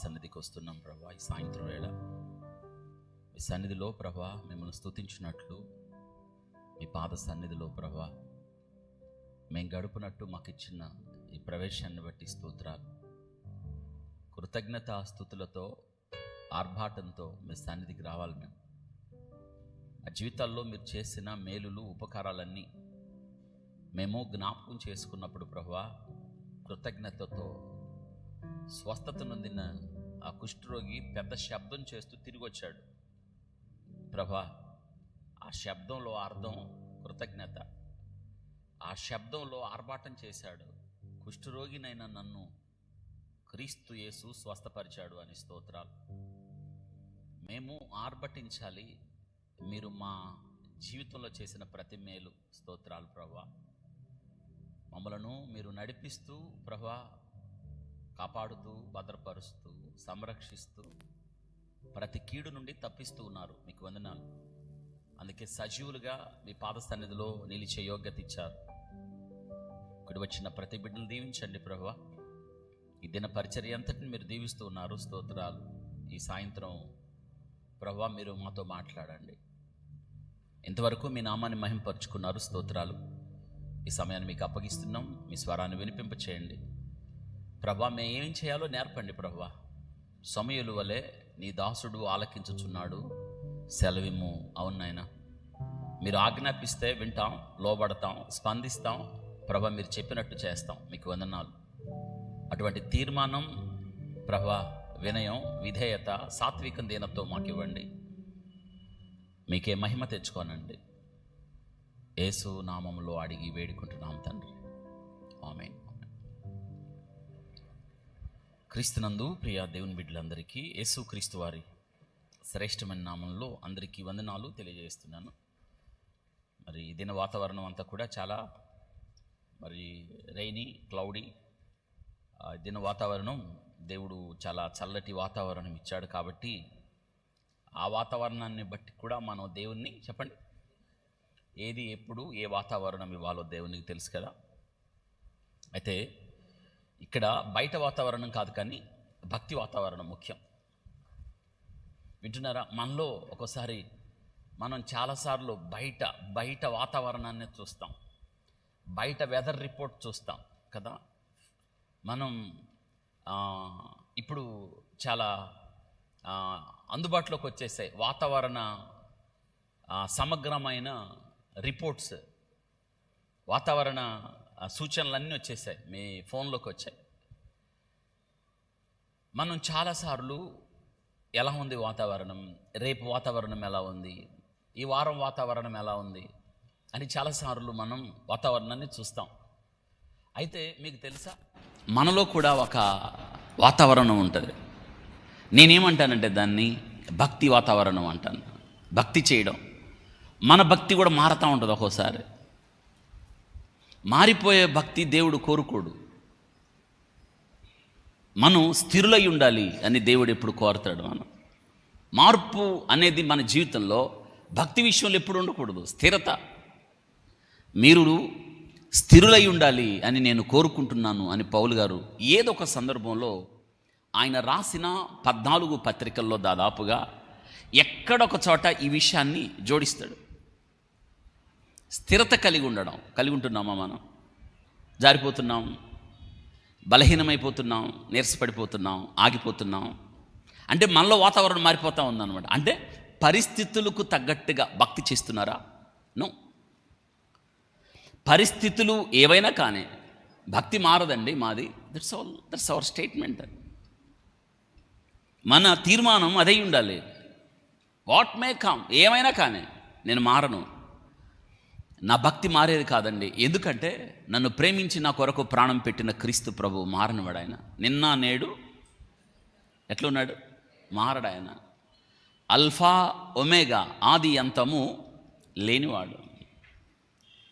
సన్నిధికి వస్తున్నాం ప్రభా. ఈ సాయంత్రం వేళ మీ సన్నిధిలో ప్రభా మిమ్మల్ని స్తుతించినట్లు మీ పాద సన్నిధిలో ప్రభా మేము గడుపునట్టు మాకు ఇచ్చిన ఈ ప్రవేశాన్ని బట్టి స్తోత్రాలు. కృతజ్ఞతా స్తుతులతో ఆర్భాటంతో మీ సన్నిధికి రావాలి. మా జీవితాల్లో మీరు చేసిన మేలులు ఉపకారాలన్నీ మేము జ్ఞాపకం చేసుకున్నప్పుడు ప్రభా కృతజ్ఞతతో స్వస్థత నొందిన ఆ కుష్ఠరోగి పెద్ద శబ్దం చేస్తూ తిరిగి వచ్చాడు ప్రభా. ఆ శబ్దంలో అర్థం కృతజ్ఞత. ఆ శబ్దంలో ఆర్భాటం చేశాడు, కుష్ఠరోగినైనా నన్ను క్రీస్తు యేసు స్వస్థపరిచాడు అని. స్తోత్రాలు. మేము ఆర్భటించాలి మీరు మా జీవితంలో చేసిన ప్రతి మేలు. స్తోత్రాలు ప్రభా. మమ్మలను మీరు నడిపిస్తూ ప్రభా కాపాడుతూ భద్రపరుస్తూ సంరక్షిస్తూ ప్రతి కీడు నుండి తప్పిస్తూ ఉన్నారు. మీకు వందనాలు. అందుకే సజీవులుగా మీ పాద సన్నిధిలో నిలిచే యోగ్యత ఇచ్చారు. ఇక్కడ వచ్చిన ప్రతి బిడ్డను దీవించండి ప్రభా. ఈ దిన పరిచర్య అంతటిని మీరు దీవిస్తూ ఉన్నారు. స్తోత్రాలు. ఈ సాయంత్రం ప్రభా మీరు మాతో మాట్లాడండి. ఇంతవరకు మీ నామాన్ని మహింపరుచుకున్నారు. స్తోత్రాలు. ఈ సమయాన్ని మీకు అప్పగిస్తున్నాం. మీ స్వరాన్ని వినిపింపచేయండి ప్రభా. మేము ఏం చేయాలో నేర్పండి ప్రభా. సమయలు వలె నీ దాసుడు ఆలకించుచున్నాడు, సెలవిమ్ము. అవును నాయనా, మీరు ఆజ్ఞాపిస్తే వింటాం, లోబడతాం, స్పందిస్తాం ప్రభా. మీరు చెప్పినట్టు చేస్తాం. మీకు వందనాలు. అటువంటి తీర్మానం ప్రభా, వినయం, విధేయత, సాత్వికం దీనతో మాకు ఇవ్వండి. మీకే మహిమ తెచ్చుకోనండి. యేసు నామములో అడిగి వేడుకుంటున్నాం తండ్రి. ఆమేన్. క్రీస్తునందు ప్రియ దేవుని బిడ్డలందరికీ యేసు క్రీస్తు వారి శ్రేష్టమైన నామంలో అందరికీ వందనాలు తెలియజేస్తున్నాను. మరి దిన వాతావరణం అంతా కూడా చాలా రైనీ, క్లౌడీ దిన వాతావరణం. దేవుడు చాలా చల్లటి వాతావరణం ఇచ్చాడు. కాబట్టి ఆ వాతావరణాన్ని బట్టి కూడా మనం దేవుణ్ణి చెప్పండి, ఏది ఎప్పుడు ఏ వాతావరణం ఇవ్వాలో దేవునికి తెలుసు కదా. అయితే ఇక్కడ బయట వాతావరణం కాదు కానీ భక్తి వాతావరణం ముఖ్యం. వింటున్నారా? మనలో ఒక్కోసారి మనం చాలాసార్లు బయట వాతావరణాన్ని చూస్తాం, బయట వెదర్ రిపోర్ట్ చూస్తాం కదా. మనం ఇప్పుడు చాలా అందుబాటులోకి వచ్చేసాయి వాతావరణ సమగ్రమైన రిపోర్ట్స్, వాతావరణ సూచనలన్నీ వచ్చేసాయి, మీ ఫోన్లోకి వచ్చాయి. మనం చాలాసార్లు ఎలా ఉంది వాతావరణం, రేపు వాతావరణం ఎలా ఉంది, ఈ వారం వాతావరణం ఎలా ఉంది అని చాలాసార్లు మనం వాతావరణాన్ని చూస్తాం. అయితే మీకు తెలుసా, మనలో కూడా ఒక వాతావరణం ఉంటుంది. నేనేమంటానంటే దాన్ని భక్తి వాతావరణం అంటాను. భక్తి చేయడం, మన భక్తి కూడా మారుతూ ఉంటుంది. ఒక్కోసారి మారిపోయే భక్తి దేవుడు కోరుకోడు. మనం స్థిరులై ఉండాలి అని దేవుడు ఎప్పుడు కోరుతాడు. మనం మార్పు అనేది మన జీవితంలో భక్తి విషయంలో ఎప్పుడు ఉండకూడదు, స్థిరత. మీరు స్థిరులై ఉండాలి అని నేను కోరుకుంటున్నాను అని పౌలు గారు ఏదో ఒక సందర్భంలో ఆయన రాసిన 14 పత్రికల్లో దాదాపుగా ఎక్కడొక చోట ఈ విషయాన్ని జోడిస్తాడు. స్థిరత కలిగి ఉంటున్నామా? మనం జారిపోతున్నాం, బలహీనమైపోతున్నాం, నీరసపడిపోతున్నాం, ఆగిపోతున్నాం. అంటే మనలో వాతావరణం మారిపోతూ ఉందన్నమాట. అంటే పరిస్థితులకు తగ్గట్టుగా భక్తి చేస్తున్నారా? నో. పరిస్థితులు ఏవైనా కానీ భక్తి మారదండి మాది. That's our statement. మన తీర్మానం అదే ఉండాలి. వాట్ మే కమ్, ఏమైనా కానీ నేను మారను. నా భక్తి మారేది కాదండి. ఎందుకంటే నన్ను ప్రేమించి నా కొరకు ప్రాణం పెట్టిన క్రీస్తు ప్రభు మారనివాడు. ఆయన నిన్న నేడు ఎట్లున్నాడు? మారడు. ఆయన అల్ఫా ఒమేగా, ఆది అంతము లేనివాడు.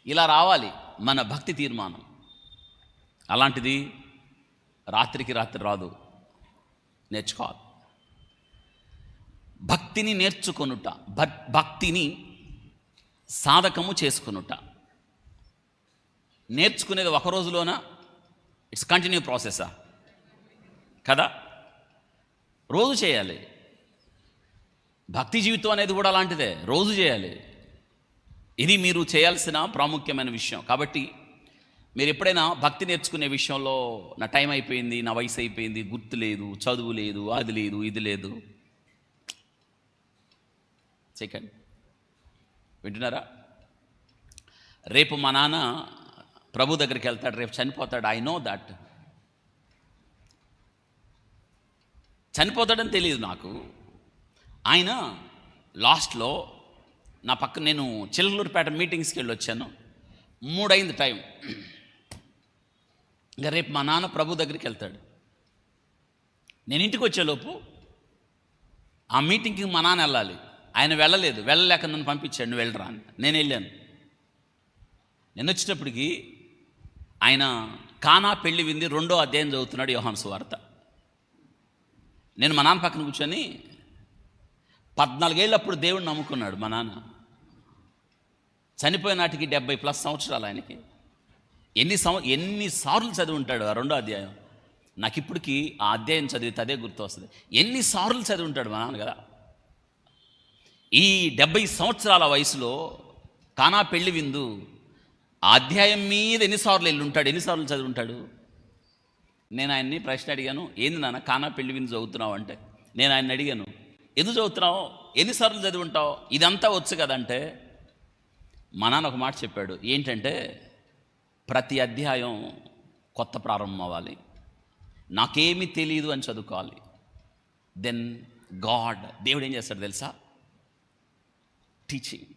ఇలా రావాలి మన భక్తి తీర్మానం. అలాంటిది రాత్రికి రాత్రి రాదు, నేర్చుకోవాలి. భక్తిని నేర్చుకొనుట, భక్తిని సాధకము చేసుకొనుట. నేర్చుకునేది ఒక రోజులోనా? ఇట్స్ కంటిన్యూ ప్రాసెసా కదా? రోజు చేయాలి. భక్తి జీవితం అనేది కూడా అలాంటిదే, రోజు చేయాలి. ఇది మీరు చేయాల్సిన ప్రాముఖ్యమైన విషయం. కాబట్టి మీరు ఎప్పుడైనా భక్తి నేర్చుకునే విషయంలో నా టైం అయిపోయింది, నా వయసు అయిపోయింది, గుర్తు లేదు, చదువు లేదు, అది లేదు, ఇది లేదు, చేయకండి. వింటున్నారా? రేపు మా నాన్న ప్రభు దగ్గరికి వెళ్తాడు, రేపు చనిపోతాడు. I know that. చనిపోతాడని తెలియదు నాకు. ఆయన లాస్ట్లో నా పక్కన, నేను చిల్లూరుపేట మీటింగ్స్కి వెళ్ళి వచ్చాను, 3 అయింది టైం. ఇంకా రేపు మా నాన్న ప్రభు దగ్గరికి వెళ్తాడు. నేను ఇంటికి వచ్చేలోపు ఆ మీటింగ్కి మా నాన్న వెళ్ళాలి. ఆయన వెళ్ళలేదు, వెళ్ళలేక నన్ను పంపించాడు, నువ్వు వెళ్ళరా అని. నేను వెళ్ళాను. నేను వచ్చేటప్పటికి ఆయన కానా పెళ్లి వింది 2వ అధ్యాయం చదువుతున్నాడు, యోహాను సువార్త. నేను మా నాన్న పక్కన కూర్చొని, 14 ఏళ్ళప్పుడు దేవుడిని నమ్ముకున్నాడు మా నాన్న. చనిపోయిన నాటికి 70+ సంవత్సరాలు ఆయనకి. ఎన్నిసార్లు చదివి ఉంటాడు ఆ 2వ అధ్యాయం. నాకు ఇప్పటికీ ఆ అధ్యాయం చదివితే అదే గుర్తు వస్తుంది. ఎన్నిసార్లు చదివి ఉంటాడు మా నాన్న కదా. ఈ 70 సంవత్సరాల వయసులో కానా పెళ్లి విందు ఆ అధ్యాయం మీద ఎన్నిసార్లు వెళ్ళి ఉంటాడు, ఎన్నిసార్లు చదివి ఉంటాడు. నేను ఆయన్ని ప్రశ్న అడిగాను, ఏంది నాన్న కానా పెళ్లి విందు చదువుతున్నావు అంటే. నేను ఆయన్ని అడిగాను, ఎందుకు చదువుతున్నావు, ఎన్నిసార్లు చదివి ఉంటావు, ఇదంతా వచ్చు కదంటే మా నాన్న ఒక మాట చెప్పాడు. ఏంటంటే, ప్రతి అధ్యాయం కొత్త ప్రారంభం అవ్వాలి, నాకేమీ తెలియదు అని చదువుకోవాలి. దెన్ దేవుడు ఏం చేస్తాడు తెలుసా? టీచింగ్.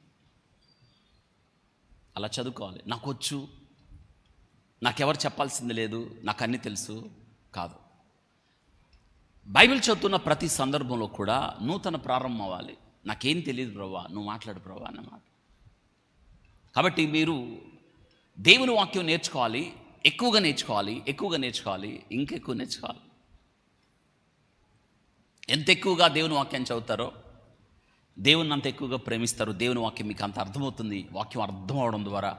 అలా చదువుకోవాలి. నాకు వచ్చు, నాకెవరు చెప్పాల్సింది లేదు, నాకు అన్నీ తెలుసు కాదు. బైబిల్ చదువుతున్న ప్రతి సందర్భంలో కూడా నూతన ప్రారంభం అవ్వాలి. నాకేం తెలియదు ప్రభువా, నువ్వు మాట్లాడు ప్రభువా అన్నమాట. కాబట్టి మీరు దేవుని వాక్యం నేర్చుకోవాలి, ఎక్కువగా నేర్చుకోవాలి, ఇంకెక్కువ నేర్చుకోవాలి. ఎంత ఎక్కువగా దేవుని వాక్యాన్ని చదువుతారో దేవుని అంత ఎక్కువగా ప్రేమిస్తారు. దేవుని వాక్యం మీకు అంత అర్థమవుతుంది. వాక్యం అర్థం అవడం ద్వారా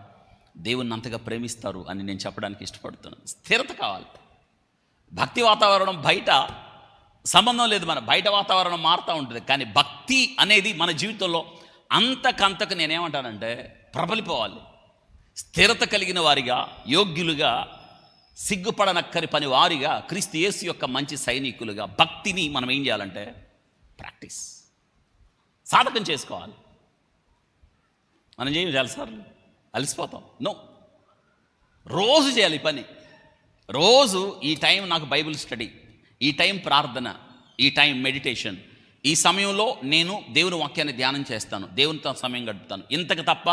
దేవుని అంతగా ప్రేమిస్తారు అని నేను చెప్పడానికి ఇష్టపడుతున్నాను. స్థిరత కావాలి. భక్తి వాతావరణం బయట సంబంధం లేదు, మన బయట వాతావరణం మారుతూ ఉంటుంది. కానీ భక్తి అనేది మన జీవితంలో అంతకంతకు నేనేమంటానంటే ప్రబలిపోవాలి. స్థిరత కలిగిన వారిగా, యోగ్యులుగా, సిగ్గుపడనక్కరి పని వారిగా, క్రీస్తు యేసు యొక్క మంచి సైనికులుగా భక్తిని మనం ఏం చేయాలంటే ప్రాక్టీస్, సాధకం చేసుకోవాలి. మనం చేయాలి సార్, అలసిపోతాం. నో, రోజు చేయాలి ఈ పని. రోజు ఈ టైం నాకు బైబిల్ స్టడీ, ఈ టైం ప్రార్థన, ఈ టైం మెడిటేషన్, ఈ సమయంలో నేను దేవుని వాక్యాన్ని ధ్యానం చేస్తాను, దేవునితో సమయం గడుపుతాను. ఇంతకు తప్ప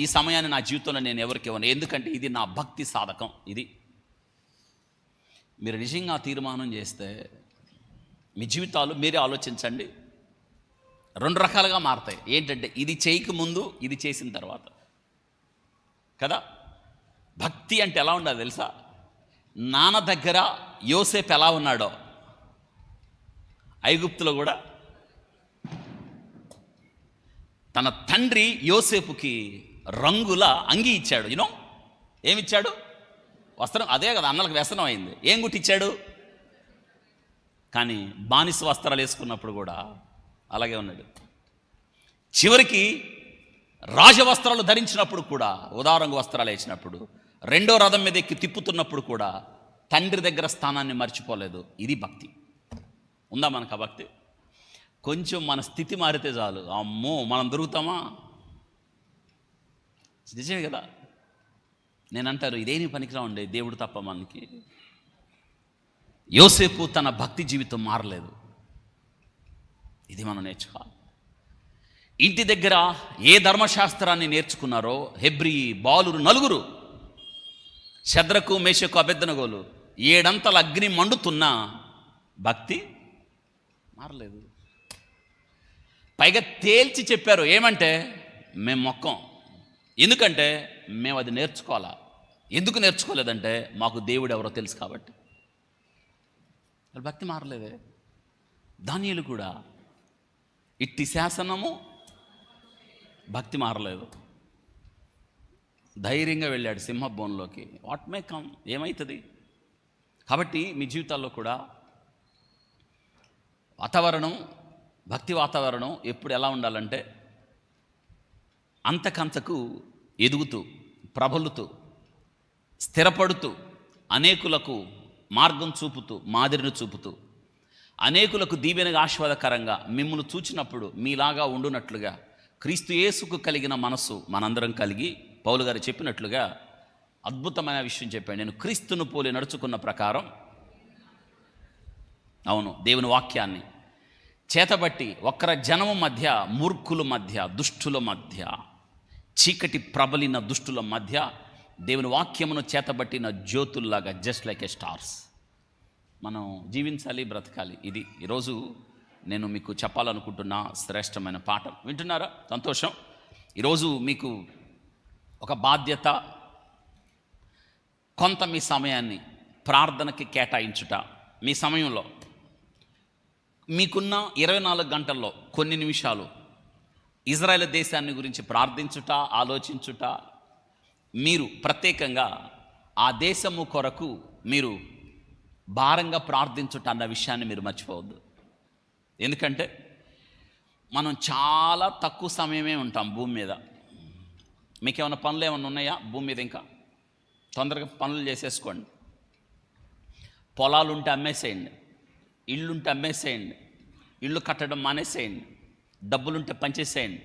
ఈ సమయాన్ని నా జీవితంలో నేను ఎవరికి ఇవ్వను. ఎందుకంటే ఇది నా భక్తి సాధకం. ఇది మీరు నిజంగా తీర్మానం చేస్తే మీ జీవితాలు మీరే ఆలోచించండి, 2 రకాలుగా మారుతాయి. ఏంటంటే ఇది చేయక ముందు, ఇది చేసిన తర్వాత కదా. భక్తి అంటే ఎలా ఉండాలి తెలుసా? నాన్న దగ్గర యోసేపు ఎలా ఉన్నాడో ఐగుప్తులో కూడా తన తండ్రి యోసేపుకి రంగుల అంగి ఇచ్చాడు. ఏమిచ్చాడు? వస్త్రం. అదే కదా అన్నలకు వ్యసనం అయింది. ఏం గుట్టిచ్చాడు? కానీ బానిస వస్త్రాలు వేసుకున్నప్పుడు కూడా అలాగే ఉన్నాడు. చివరికి రాజవస్త్రాలు ధరించినప్పుడు కూడా, ఉదారంగు వస్త్రాలు వేసినప్పుడు, 2వ రథం మీద ఎక్కి తిప్పుతున్నప్పుడు కూడా తండ్రి దగ్గర స్థానాన్ని మర్చిపోలేదు. ఇది భక్తి. ఉందా మనకు ఆ భక్తి? కొంచెం మన స్థితి మారితే చాలు, అమ్మో మనం దొరుకుతామా? నిజమే కదా. నేనంటారు ఇదేని పనికిరాండి దేవుడు తప్ప మనకి. యోసేపు తన భక్తి జీవితం మారలేదు. ఇది మనం నేర్చుకోవాలి. ఇంటి దగ్గర ఏ ధర్మశాస్త్రాన్ని నేర్చుకున్నారో హెబ్రీ బాలురు 4, శద్రకు, మేషకు, అబెద్నెగోలు 7 అంతల అగ్ని మండుతున్నా భక్తి మారలేదు. పైగా తేల్చి చెప్పారు, ఏమంటే మేము మొక్కం. ఎందుకంటే మేము అది నేర్చుకోవాలా. ఎందుకు నేర్చుకోలేదంటే మాకు దేవుడు ఎవరో తెలుసు కాబట్టి. భక్తి మారలేదే. దానియేలు కూడా ఇట్టి శాసనము, భక్తి మారలేదు. ధైర్యంగా వెళ్ళాడు సింహబోన్లోకి. వాట్ మే కమ్, ఏమవుతుంది. కాబట్టి మీ జీవితాల్లో కూడా వాతావరణం, భక్తి వాతావరణం ఎప్పుడు ఎలా ఉండాలంటే అంతకంతకు ఎదుగుతూ, ప్రబలుతూ, స్థిరపడుతూ, అనేకులకు మార్గం చూపుతూ, మాదిరిని చూపుతూ, అనేకులకు దీవెనగా ఆశీర్వాదకరంగా మిమ్మల్ని చూచినప్పుడు మీలాగా ఉండునట్లుగా క్రీస్తు యేసుకు కలిగిన మనస్సు మనందరం కలిగి, పౌలు గారు చెప్పినట్లుగా అద్భుతమైన విషయం చెప్పాడు. నేను క్రీస్తును పోలి నడుచుకున్న ప్రకారం, అవును, దేవుని వాక్యాన్ని చేతబట్టి వక్ర జనము మధ్య, మూర్ఖుల మధ్య, దుష్టుల మధ్య, చీకటి ప్రబలిన దుష్టుల మధ్య దేవుని వాక్యమును చేతబట్టిన జ్యోతుల్లాగా, జస్ట్ లైక్ ఏ స్టార్స్ మనం జీవించాలి, బ్రతకాలి. ఇది ఈరోజు నేను మీకు చెప్పాలనుకుంటున్న శ్రేష్టమైన పాఠం. వింటున్నారా? సంతోషం. ఈరోజు మీకు ఒక బాధ్యత, కొంత మీ సమయాన్ని ప్రార్థనకి కేటాయించుట. మీ సమయంలో మీకున్న 24 గంటల్లో కొన్ని నిమిషాలు ఇజ్రాయెల్ దేశాన్ని గురించి ప్రార్థించుట, ఆలోచించుట, మీరు ప్రత్యేకంగా ఆ దేశము కొరకు మీరు భారంగా ప్రార్థించుట అన్న విషయాన్ని మీరు మర్చిపోవద్దు. ఎందుకంటే మనం చాలా తక్కువ సమయమే ఉంటాం భూమి మీద. మీకేమైనా పనులు ఏమైనా ఉన్నాయా భూమి మీద? ఇంకా తొందరగా పనులు చేసేసుకోండి. పొలాలు ఉంటే అమ్మేసేయండి, ఇళ్ళుంటే అమ్మేసేయండి, ఇళ్ళు కట్టడం మానేసేయండి, డబ్బులుంటే పంచేసేయండి,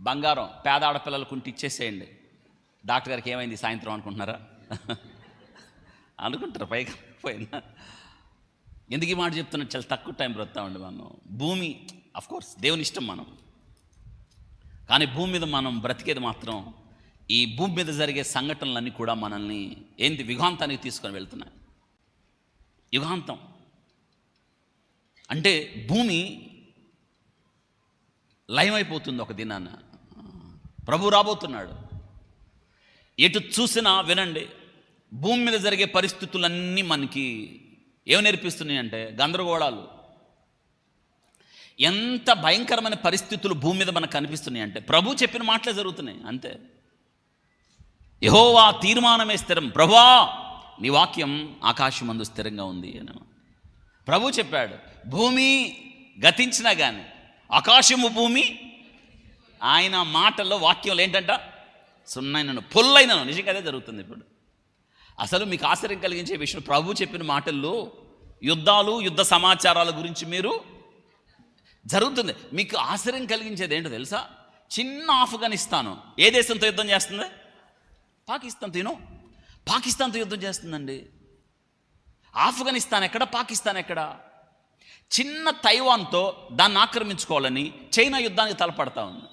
బంగారం పేద ఆడపిల్లలకు ఉంటే ఇచ్చేసేయండి. డాక్టర్ గారికి ఏమైంది సాయంత్రం అనుకుంటున్నారా? అనుకుంటారు పైగా పోయినా. ఎందుకు ఈ మాట చెప్తున్నా? చాలా తక్కువ టైం బ్రతామండి మనం. భూమి అఫ్కోర్స్ దేవుని ఇష్టం మనం, కానీ భూమి మీద మనం బ్రతికేది మాత్రం ఈ భూమి మీద జరిగే సంఘటనలన్నీ కూడా మనల్ని ఏంటి యుగాంతానికి తీసుకొని వెళ్తున్నాయి. యుగాంతం అంటే భూమి లయమైపోతుంది ఒక దినాన. ప్రభు రాబోతున్నాడు. ఎటు చూసినా వినండి, భూమి మీద జరిగే పరిస్థితులన్నీ మనకి ఏమి నేర్పిస్తున్నాయి అంటే గందరగోళాలు. ఎంత భయంకరమైన పరిస్థితులు భూమి మీద మనకు కనిపిస్తున్నాయి అంటే ప్రభు చెప్పిన మాటలే జరుగుతున్నాయి అంతే. యెహోవా తీర్మానమే స్థిరం, ప్రభువా నీ వాక్యం ఆకాశమందు స్థిరంగా ఉంది అని ప్రభు చెప్పాడు. భూమి గతించినా కానీ ఆకాశము భూమి ఆయన మాటల్లో, వాక్యంలో ఏంటంట? సున్నైనను పొల్లైనను. నిజంగా అదే జరుగుతుంది ఇప్పుడు. అసలు మీకు ఆశ్చర్యం కలిగించే విషయం, ప్రభు చెప్పిన మాటల్లో యుద్ధాలు, యుద్ధ సమాచారాల గురించి మీరు జరుగుతుంది. మీకు ఆశ్చర్యం కలిగించేది ఏంటో తెలుసా? చిన్న ఆఫ్ఘనిస్తాను ఏ దేశంతో యుద్ధం చేస్తుంది? పాకిస్తాన్తో. పాకిస్తాన్తో యుద్ధం చేస్తుందండి. ఆఫ్ఘనిస్తాన్ ఎక్కడ, పాకిస్తాన్ ఎక్కడ? చిన్న తైవాన్తో దాన్ని ఆక్రమించుకోవాలని చైనా యుద్ధానికి తలపడతా ఉంది.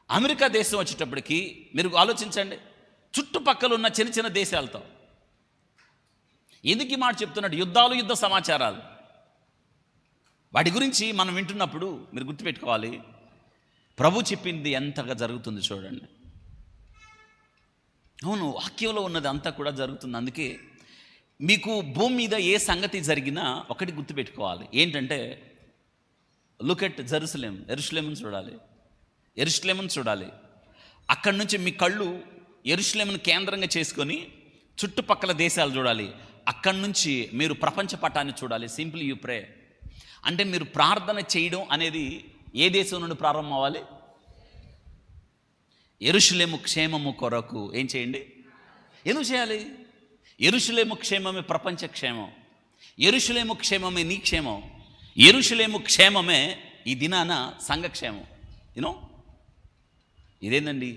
అమెరికా దేశం వచ్చేటప్పటికి మీరు ఆలోచించండి, చుట్టుపక్కల ఉన్న చిన్న చిన్న దేశాలతో. ఎందుకు ఈ మాట చెప్తున్నట్టు? యుద్ధాలు, యుద్ధ సమాచారాలు, వాటి గురించి మనం వింటున్నప్పుడు మీరు గుర్తుపెట్టుకోవాలి, ప్రభు చెప్పింది ఎంతగా జరుగుతుంది చూడండి. అవును, వాక్యంలో ఉన్నది అంతా కూడా జరుగుతుంది. అందుకే మీకు భూమి మీద ఏ సంగతి జరిగినా ఒకటి గుర్తుపెట్టుకోవాలి, ఏంటంటే లుక్ ఎట్ జెరూసలేం. యెరూషలేమును చూడాలి, యెరూషలేమును చూడాలి. అక్కడి నుంచి మీ కళ్ళు యెరూషలేమును కేంద్రంగా చేసుకొని చుట్టుపక్కల దేశాలు చూడాలి. అక్కడి నుంచి మీరు ప్రపంచ పటాన్ని చూడాలి. Simply you pray. అంటే మీరు ప్రార్థన చేయడం అనేది ఏ దేశం నుండి ప్రారంభం అవ్వాలి? యెరూషలేము క్షేమము కొరకు ఏం చేయండి? ఎందుకు చేయాలి? యెరూషలేము క్షేమమే ప్రపంచ క్షేమం, యెరూషలేము క్షేమమే నీ క్షేమం, యెరూషలేము క్షేమమే ఈ దినాన సంఘక్షేమం. యూనో ఇదేందండి?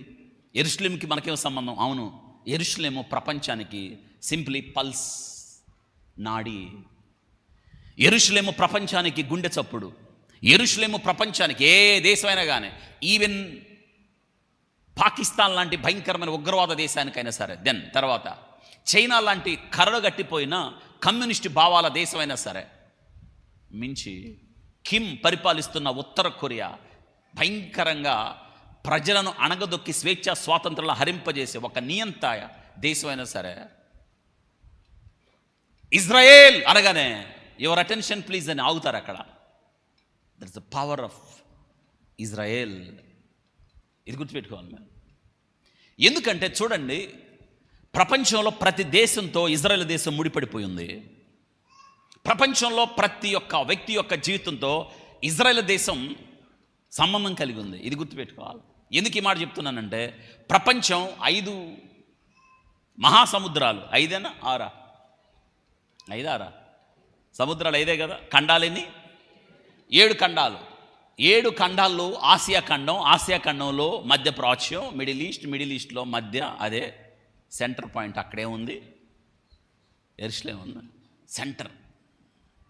యెరూషలేముకి మనకేమో సంబంధం? అవును, యెరూషలేము ప్రపంచానికి సింప్లీ పల్స్, నాడి. యెరూషలేము ప్రపంచానికి గుండె చప్పుడు. యెరూషలేము ప్రపంచానికి ఏ దేశమైనా కానీ, ఈవెన్ పాకిస్తాన్ లాంటి భయంకరమైన ఉగ్రవాద దేశానికైనా సరే, దెన్ తర్వాత చైనా లాంటి కరడుగట్టిపోయిన కమ్యూనిస్టు భావాల దేశమైనా సరే, మించి కిమ్ పరిపాలిస్తున్న ఉత్తర కొరియా భయంకరంగా ప్రజలను అణగదొక్కి స్వేచ్ఛ స్వాతంత్రాలను హరింపజేసే ఒక నియంత దేశమైనా సరే, ఇజ్రాయేల్ అనగానే యువర్ అటెన్షన్ ప్లీజ్ అని ఆగుతారు అక్కడ. That's the power of Israel. ఇది గుర్తుపెట్టుకోవాలి మేము. ఎందుకంటే చూడండి, ప్రపంచంలో ప్రతి దేశంతో ఇజ్రాయేల్ దేశం ముడిపడిపోయింది. ప్రపంచంలో ప్రతి ఒక్క వ్యక్తి యొక్క జీవితంతో ఇజ్రాయెల్ దేశం సంబంధం కలిగి ఉంది. ఇది గుర్తుపెట్టుకోవాలి. ఎందుకు ఈ మాట చెప్తున్నానంటే, ప్రపంచం 5 మహాసముద్రాలు, 5 6 సముద్రాలు 5 కదా. ఖండాలన్నీ 7 ఖండాలు. 7 ఖండాల్లో ఆసియా ఖండం, ఆసియా ఖండంలో మధ్య ప్రాచ్యం, మిడిల్ ఈస్ట్లో మధ్య అదే సెంటర్ పాయింట్. అక్కడే ఉంది యెరూషలేము ఉంది సెంటర్.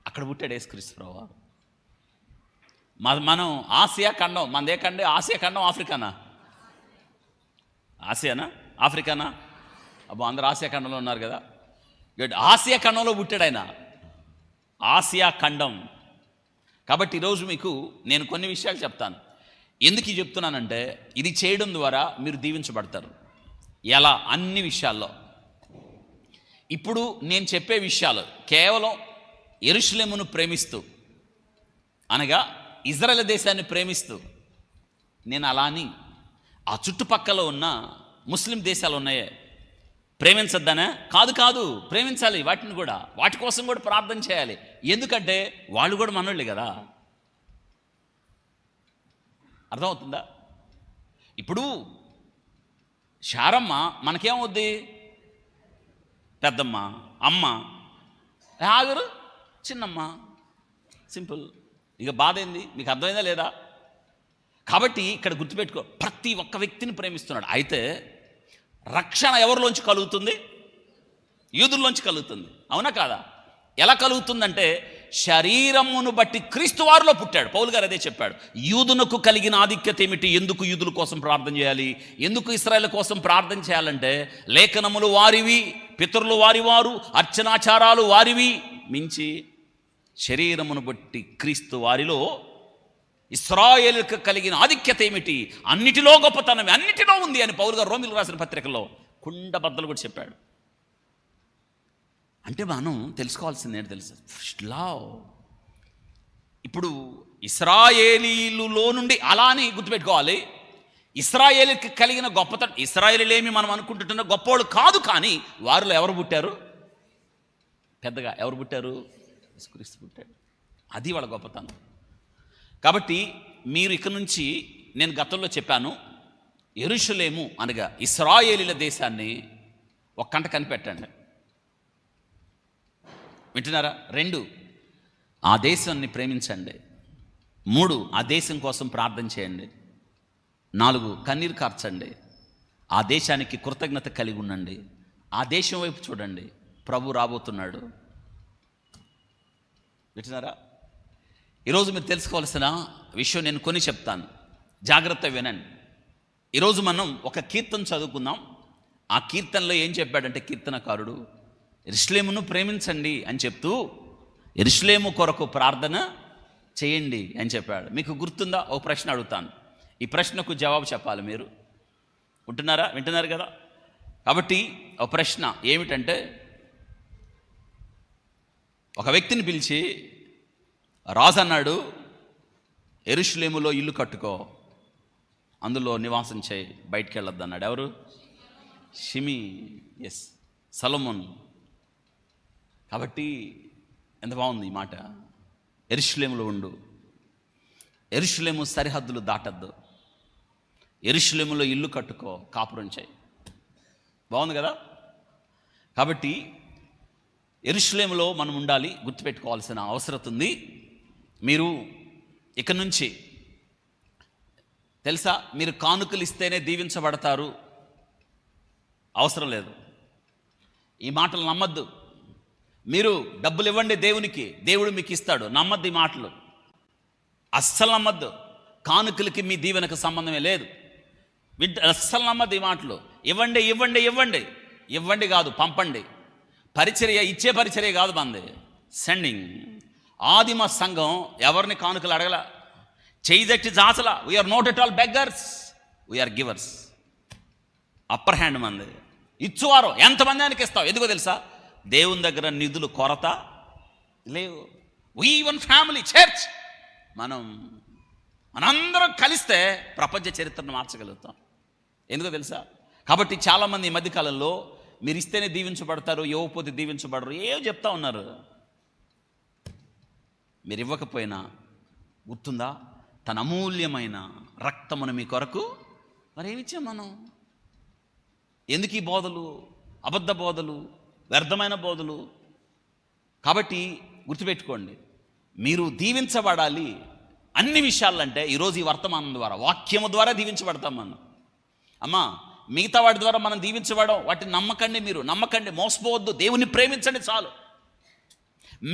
అక్కడ పుట్టాడు యేసుక్రీస్తు ప్రభువు. మనం ఆసియా ఖండం, మనదే ఖండే ఆసియా ఖండం. ఆఫ్రికానా? ఆసియానా ఆఫ్రికానా? అబ్బో, అందరూ ఆసియా ఖండంలో ఉన్నారు కదా. గుడ్. ఆసియా ఖండంలో పుట్టాడు ఆయన, ఆసియా ఖండం. కాబట్టి ఈరోజు మీకు నేను కొన్ని విషయాలు చెప్తాను. ఎందుకు చెప్తున్నానంటే, ఇది చేయడం ద్వారా మీరు దీవించబడతారు. ఎలా? అన్ని విషయాల్లో. ఇప్పుడు నేను చెప్పే విషయాలు కేవలం యెరూషలేమును ప్రేమిస్తూ, అనగా ఇజ్రాయెల్ దేశాన్ని ప్రేమిస్తూ, నేను అలా అని ఆ చుట్టుపక్కల ఉన్న ముస్లిం దేశాలు ఉన్నాయే ప్రేమించద్దనే కాదు, ప్రేమించాలి. వాటిని కూడా, వాటి కోసం కూడా ప్రార్థన చేయాలి. ఎందుకంటే వాళ్ళు కూడా మనోళ్ళే కదా. అర్థమవుతుందా? ఇప్పుడు శారమ్మ మనకేమవుద్ది? పెద్దమ్మ, అమ్మ. ఆగరు చిన్నమ్మ, సింపుల్. ఇక బాధ ఏంది? మీకు అర్థమైందా లేదా? కాబట్టి ఇక్కడ గుర్తుపెట్టుకో, ప్రతి ఒక్క వ్యక్తిని ప్రేమిస్తున్నాడు. అయితే రక్షణ ఎవరిలోంచి కలుగుతుంది? యూదుల్లోంచి కలుగుతుంది. అవునా కాదా? ఎలా కలుగుతుందంటే, శరీరమును బట్టి క్రీస్తు వారిలో పుట్టాడు. పౌలు గారు అదే చెప్పాడు. యూదునకు కలిగిన ఆధిక్యత ఏమిటి? ఎందుకు యూదుల కోసం ప్రార్థన చేయాలి? ఎందుకు ఇశ్రాయేలు కోసం ప్రార్థన చేయాలంటే, లేఖనములు వారివి, పితరులు వారు, అర్చనాచారాలు వారివి మించి శరీరమును బట్టి క్రీస్తు వారిలో ఇశ్రాయేలుకు కలిగిన ఆధిక్యత ఏమిటి? అన్నిటిలో గొప్పతనం అన్నిటిలో ఉంది అని పౌలు గారు రోమీయులకు రాసిన పత్రికలో కుండబద్దలు కూడా చెప్పాడు. అంటే మనం తెలుసుకోవాల్సింది ఏంటి తెలుసు? లవ్. ఇప్పుడు ఇశ్రాయేలీలులో నుండి అలా అని గుర్తుపెట్టుకోవాలి. ఇశ్రాయేలుకి కలిగిన గొప్పతనం, ఇశ్రాయేలీలేమి మనం అనుకుంటున్న గొప్పవాళ్ళు కాదు, కానీ వారిలో ఎవరు పుట్టారు? పెద్దగా ఎవరు పుట్టారు? యేసుక్రీస్తు పుట్టాడు. అది వాళ్ళ గొప్పతనం. కాబట్టి మీరు ఇక నుంచి, నేను గతంలో చెప్పాను, యెరూషలేము అనగా ఇశ్రాయేలీల దేశాన్ని ఒక కంట కనిపెట్టండి. వింటున్నారా? 2, ఆ దేశాన్ని ప్రేమించండి. 3, ఆ దేశం కోసం ప్రార్థన చేయండి. 4, కన్నీరు కార్చండి. ఆ దేశానికి కృతజ్ఞత కలిగి ఉండండి. ఆ దేశం వైపు చూడండి, ప్రభు రాబోతున్నాడు. వింటున్నారా? ఈరోజు మీరు తెలుసుకోవాల్సిన విషయం నేను కొన్ని చెప్తాను, జాగ్రత్త వినండి. ఈరోజు మనం ఒక కీర్తన చదువుకుందాం. ఆ కీర్తనలో ఏం చెప్పాడంటే, కీర్తనకారుడు యెరూషలేమును ప్రేమించండి అని చెప్తూ యెరూషలేము కొరకు ప్రార్థన చేయండి అని చెప్పాడు. మీకు గుర్తుందా? ఒక ప్రశ్న అడుగుతాను, ఈ ప్రశ్నకు జవాబు చెప్పాలి మీరు. వింటున్నారు కదా? కాబట్టి ఒక ప్రశ్న ఏమిటంటే, ఒక వ్యక్తిని పిలిచి రాజు అన్నాడు, యెరూషలేములో ఇల్లు కట్టుకో, అందులో నివాసం చేయి, బయటికి వెళ్ళొద్దు అన్నాడు. ఎవరు? షిమి. ఎస్, సొలొమోన్. కాబట్టి ఎంత బాగుంది ఈ మాట. యెరూషలేములో ఉండు, యెరూషలేము సరిహద్దులు దాటద్దు, యెరూషలేములో ఇల్లు కట్టుకో, కాపురం చేయి. బాగుంది కదా? కాబట్టి యెరూషలేములో మనం ఉండాలి. గుర్తుపెట్టుకోవాల్సిన అవసరం ఉంది. మీరు ఇక నుంచి తెలుసా, మీరు కానుకలు ఇస్తేనే దీవించబడతారు, అవసరం లేదు. ఈ మాటలు నమ్మద్దు. మీరు డబ్బులు ఇవ్వండి దేవునికి, దేవుడు మీకు ఇస్తాడు, నమ్మద్దు ఈ మాటలు. అస్సలు నమ్మద్దు. కానుకలకి మీ దీవెనకు సంబంధమే లేదు. అస్సలు నమ్మద్దు ఈ మాటలు. ఇవ్వండి ఇవ్వండి ఇవ్వండి ఇవ్వండి కాదు, పంపండి. పరిచర్య ఇచ్చే పరిచర్య కాదు మంది, సెండింగ్. ఆదిమ సంఘం ఎవరిని కానుకలు అడగల, చేయిదట్టి జాచల. We are not at all beggars, we are givers. Upper hand మంది. ఇచ్చువారు ఎంతమంది ఆయనకి ఇస్తావు? ఎందుకో తెలుసా? దేవుని దగ్గర నిధులు కొరత లేవు. We one family church. మనందరం కలిస్తే ప్రపంచ చరిత్రను మార్చగలుగుతాం. ఎందుకో తెలుసా? కాబట్టి చాలామంది ఈ మధ్యకాలంలో మీరు ఇస్తేనే దీవించబడతారు, ఇవ్వకపోతే దీవించబడరు, ఏం చెప్తా ఉన్నారు. మీరు ఇవ్వకపోయినా గుర్తుందా, తన అమూల్యమైన రక్తమును మీ కొరకు మరేమిచ్చాం మనం? ఎందుకు ఈ బోధలు, అబద్ధ బోధలు, వ్యర్థమైన బోధలు? కాబట్టి గుర్తుపెట్టుకోండి, మీరు దీవించబడాలి అన్ని విషయాలంటే ఈరోజు ఈ వర్తమానం ద్వారా, వాక్యము ద్వారా దీవించబడతాం మనం. అమ్మా, మిగతా వాటి ద్వారా మనం దీవించబడం, వాటిని నమ్మకండి, మీరు నమ్మకండి, మోసపోవద్దు. దేవుని ప్రేమించండి చాలు,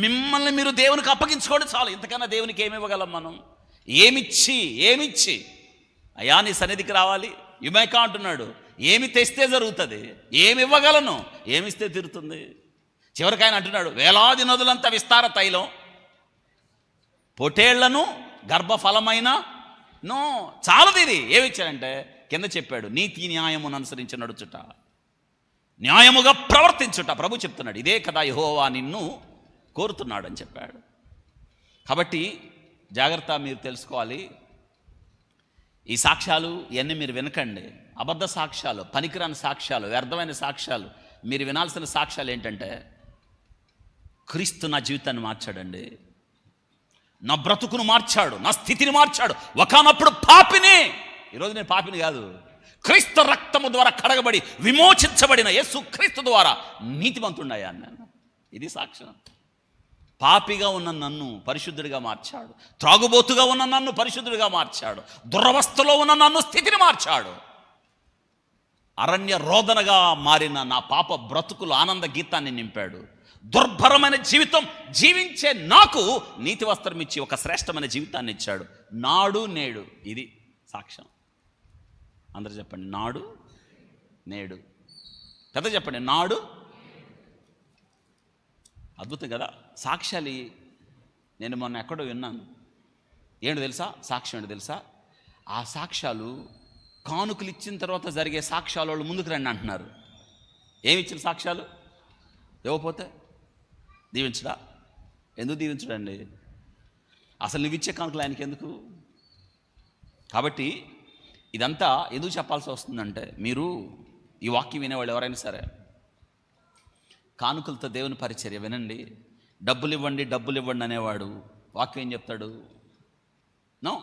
మిమ్మల్ని మీరు దేవునికి అప్పగించుకోండి చాలు. ఇంతకన్నా దేవునికి ఏమి ఇవ్వగలం మనం? ఏమిచ్చి అయ్యా నీ సన్నిధికి రావాలి యుమైకా అంటున్నాడు. ఏమి తెస్తే జరుగుతుంది, ఏమి ఇవ్వగలను, ఏమిస్తే తీరుతుంది? చివరికి ఆయన అంటున్నాడు, వేలాది నదులంతా విస్తార తైలం, పొటేళ్లను గర్భఫలమైన నో చాలదు. ఇది ఏమిచ్చాడంటే కింద చెప్పాడు, నీతి న్యాయమును అనుసరించి నడుచుట, న్యాయముగా ప్రవర్తించుట. ప్రభు చెప్తున్నాడు, ఇదే కదా యెహోవా నిన్ను కోరుతున్నాడు అని చెప్పాడు. కాబట్టి జాగ్రత్త, మీరు తెలుసుకోవాలి. ఈ సాక్ష్యాలు ఇవన్నీ మీరు వినకండి. అబద్ధ సాక్ష్యాలు, పనికిరాని సాక్ష్యాలు, వ్యర్థమైన సాక్ష్యాలు. మీరు వినాల్సిన సాక్ష్యాలు ఏంటంటే, క్రీస్తు నా జీవితాన్ని మార్చాడండి, నా బ్రతుకును మార్చాడు, నా స్థితిని మార్చాడు. ఒకానప్పుడు పాపిని, ఈరోజు నేను పాపిని కాదు, క్రీస్తు రక్తము ద్వారా కడగబడి విమోచించబడిన యేసు క్రీస్తు ద్వారా నీతిమంతుడయ్యాను నేను. ఇది సాక్ష్యం. పాపిగా ఉన్న నన్ను పరిశుద్ధుడిగా మార్చాడు, త్రాగుబోతుగా ఉన్న నన్ను పరిశుద్ధుడిగా మార్చాడు, దురవస్థలో ఉన్న నన్ను స్థితిని మార్చాడు. అరణ్య రోదనగా మారిన నా పాప బ్రతుకులు ఆనంద గీతాన్ని నింపాడు. దుర్భరమైన జీవితం జీవించే నాకు నీతి వస్త్రం ఇచ్చి ఒక శ్రేష్టమైన జీవితాన్ని ఇచ్చాడు. నాడు నేడు, ఇది సాక్ష్యం. అందరూ చెప్పండి, నాడు నేడు. పెద్ద చెప్పండి, నాడు. అద్భుతం కదా సాక్ష్యాలు. నేను మొన్న ఎక్కడో విన్నాను, ఏంటో తెలుసా సాక్ష్యం? ఏంటో తెలుసా? ఆ సాక్ష్యాలు కానుకలు ఇచ్చిన తర్వాత జరిగే సాక్ష్యాలు వాళ్ళు ముందుకు రండి అంటున్నారు. ఏమి ఇచ్చిన సాక్ష్యాలు? ఇవ్వకపోతే దీవించడా? ఎందుకు దీవించడండి? అసలు నువ్వు ఇచ్చే కానుకలు ఆయనకి ఎందుకు? కాబట్టి ఇదంతా ఎందుకు చెప్పాల్సి వస్తుందంటే, మీరు ఈ వాక్యం వినేవాళ్ళు ఎవరైనా సరే, కానుకలతో దేవుని పరిచర్య వినండి. డబ్బులు ఇవ్వండి అనేవాడు వాక్యం ఏం చెప్తాడు? నో.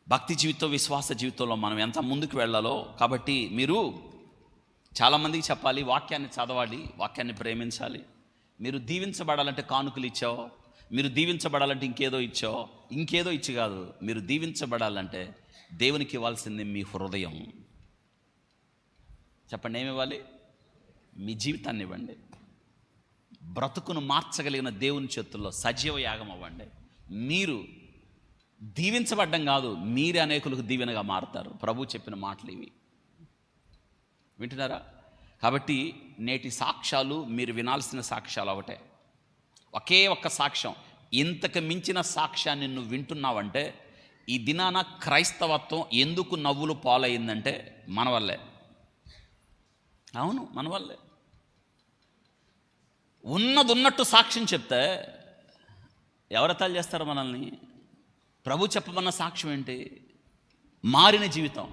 భక్తి జీవితం, విశ్వాస జీవితంలో మనం ఎంత ముందుకు వెళ్ళాలో. కాబట్టి మీరు చాలామందికి చెప్పాలి, వాక్యాన్ని చదవాలి, వాక్యాన్ని ప్రేమించాలి. మీరు దీవించబడాలంటే కానుకలు ఇచ్చావు, మీరు దీవించబడాలంటే ఇంకేదో ఇచ్చి కాదు. మీరు దీవించబడాలంటే దేవునికి ఇవ్వాల్సింది మీ హృదయం. చెప్పండి, ఏమి ఇవ్వాలి? మీ జీవితాన్ని ఇవ్వండి. బ్రతుకును మార్చగలిగిన దేవుని చేతుల్లో సజీవ యాగం అవ్వండి. మీరు దీవించబడ్డం కాదు, మీరే అనేకులకు దీవెనగా మారుతారు. ప్రభు చెప్పిన మాటలు ఇవి, వింటున్నారా? కాబట్టి నేటి సాక్ష్యాలు మీరు వినాల్సిన సాక్ష్యాలు ఒకటే, ఒకే ఒక్క సాక్ష్యం. ఇంతకు మించిన సాక్ష్యాన్ని నువ్వు వింటున్నావంటే, ఈ దినాన క్రైస్తవత్వం ఎందుకు నవ్వులు పాలైందంటే మన వల్లే. అవును, మన వల్లే. ఉన్నట్టు సాక్ష్యం చెప్తే ఎవరెత్తాలు చేస్తారు మనల్ని? ప్రభు చెప్పమన్న సాక్ష్యం ఏంటి? మారిన జీవితం,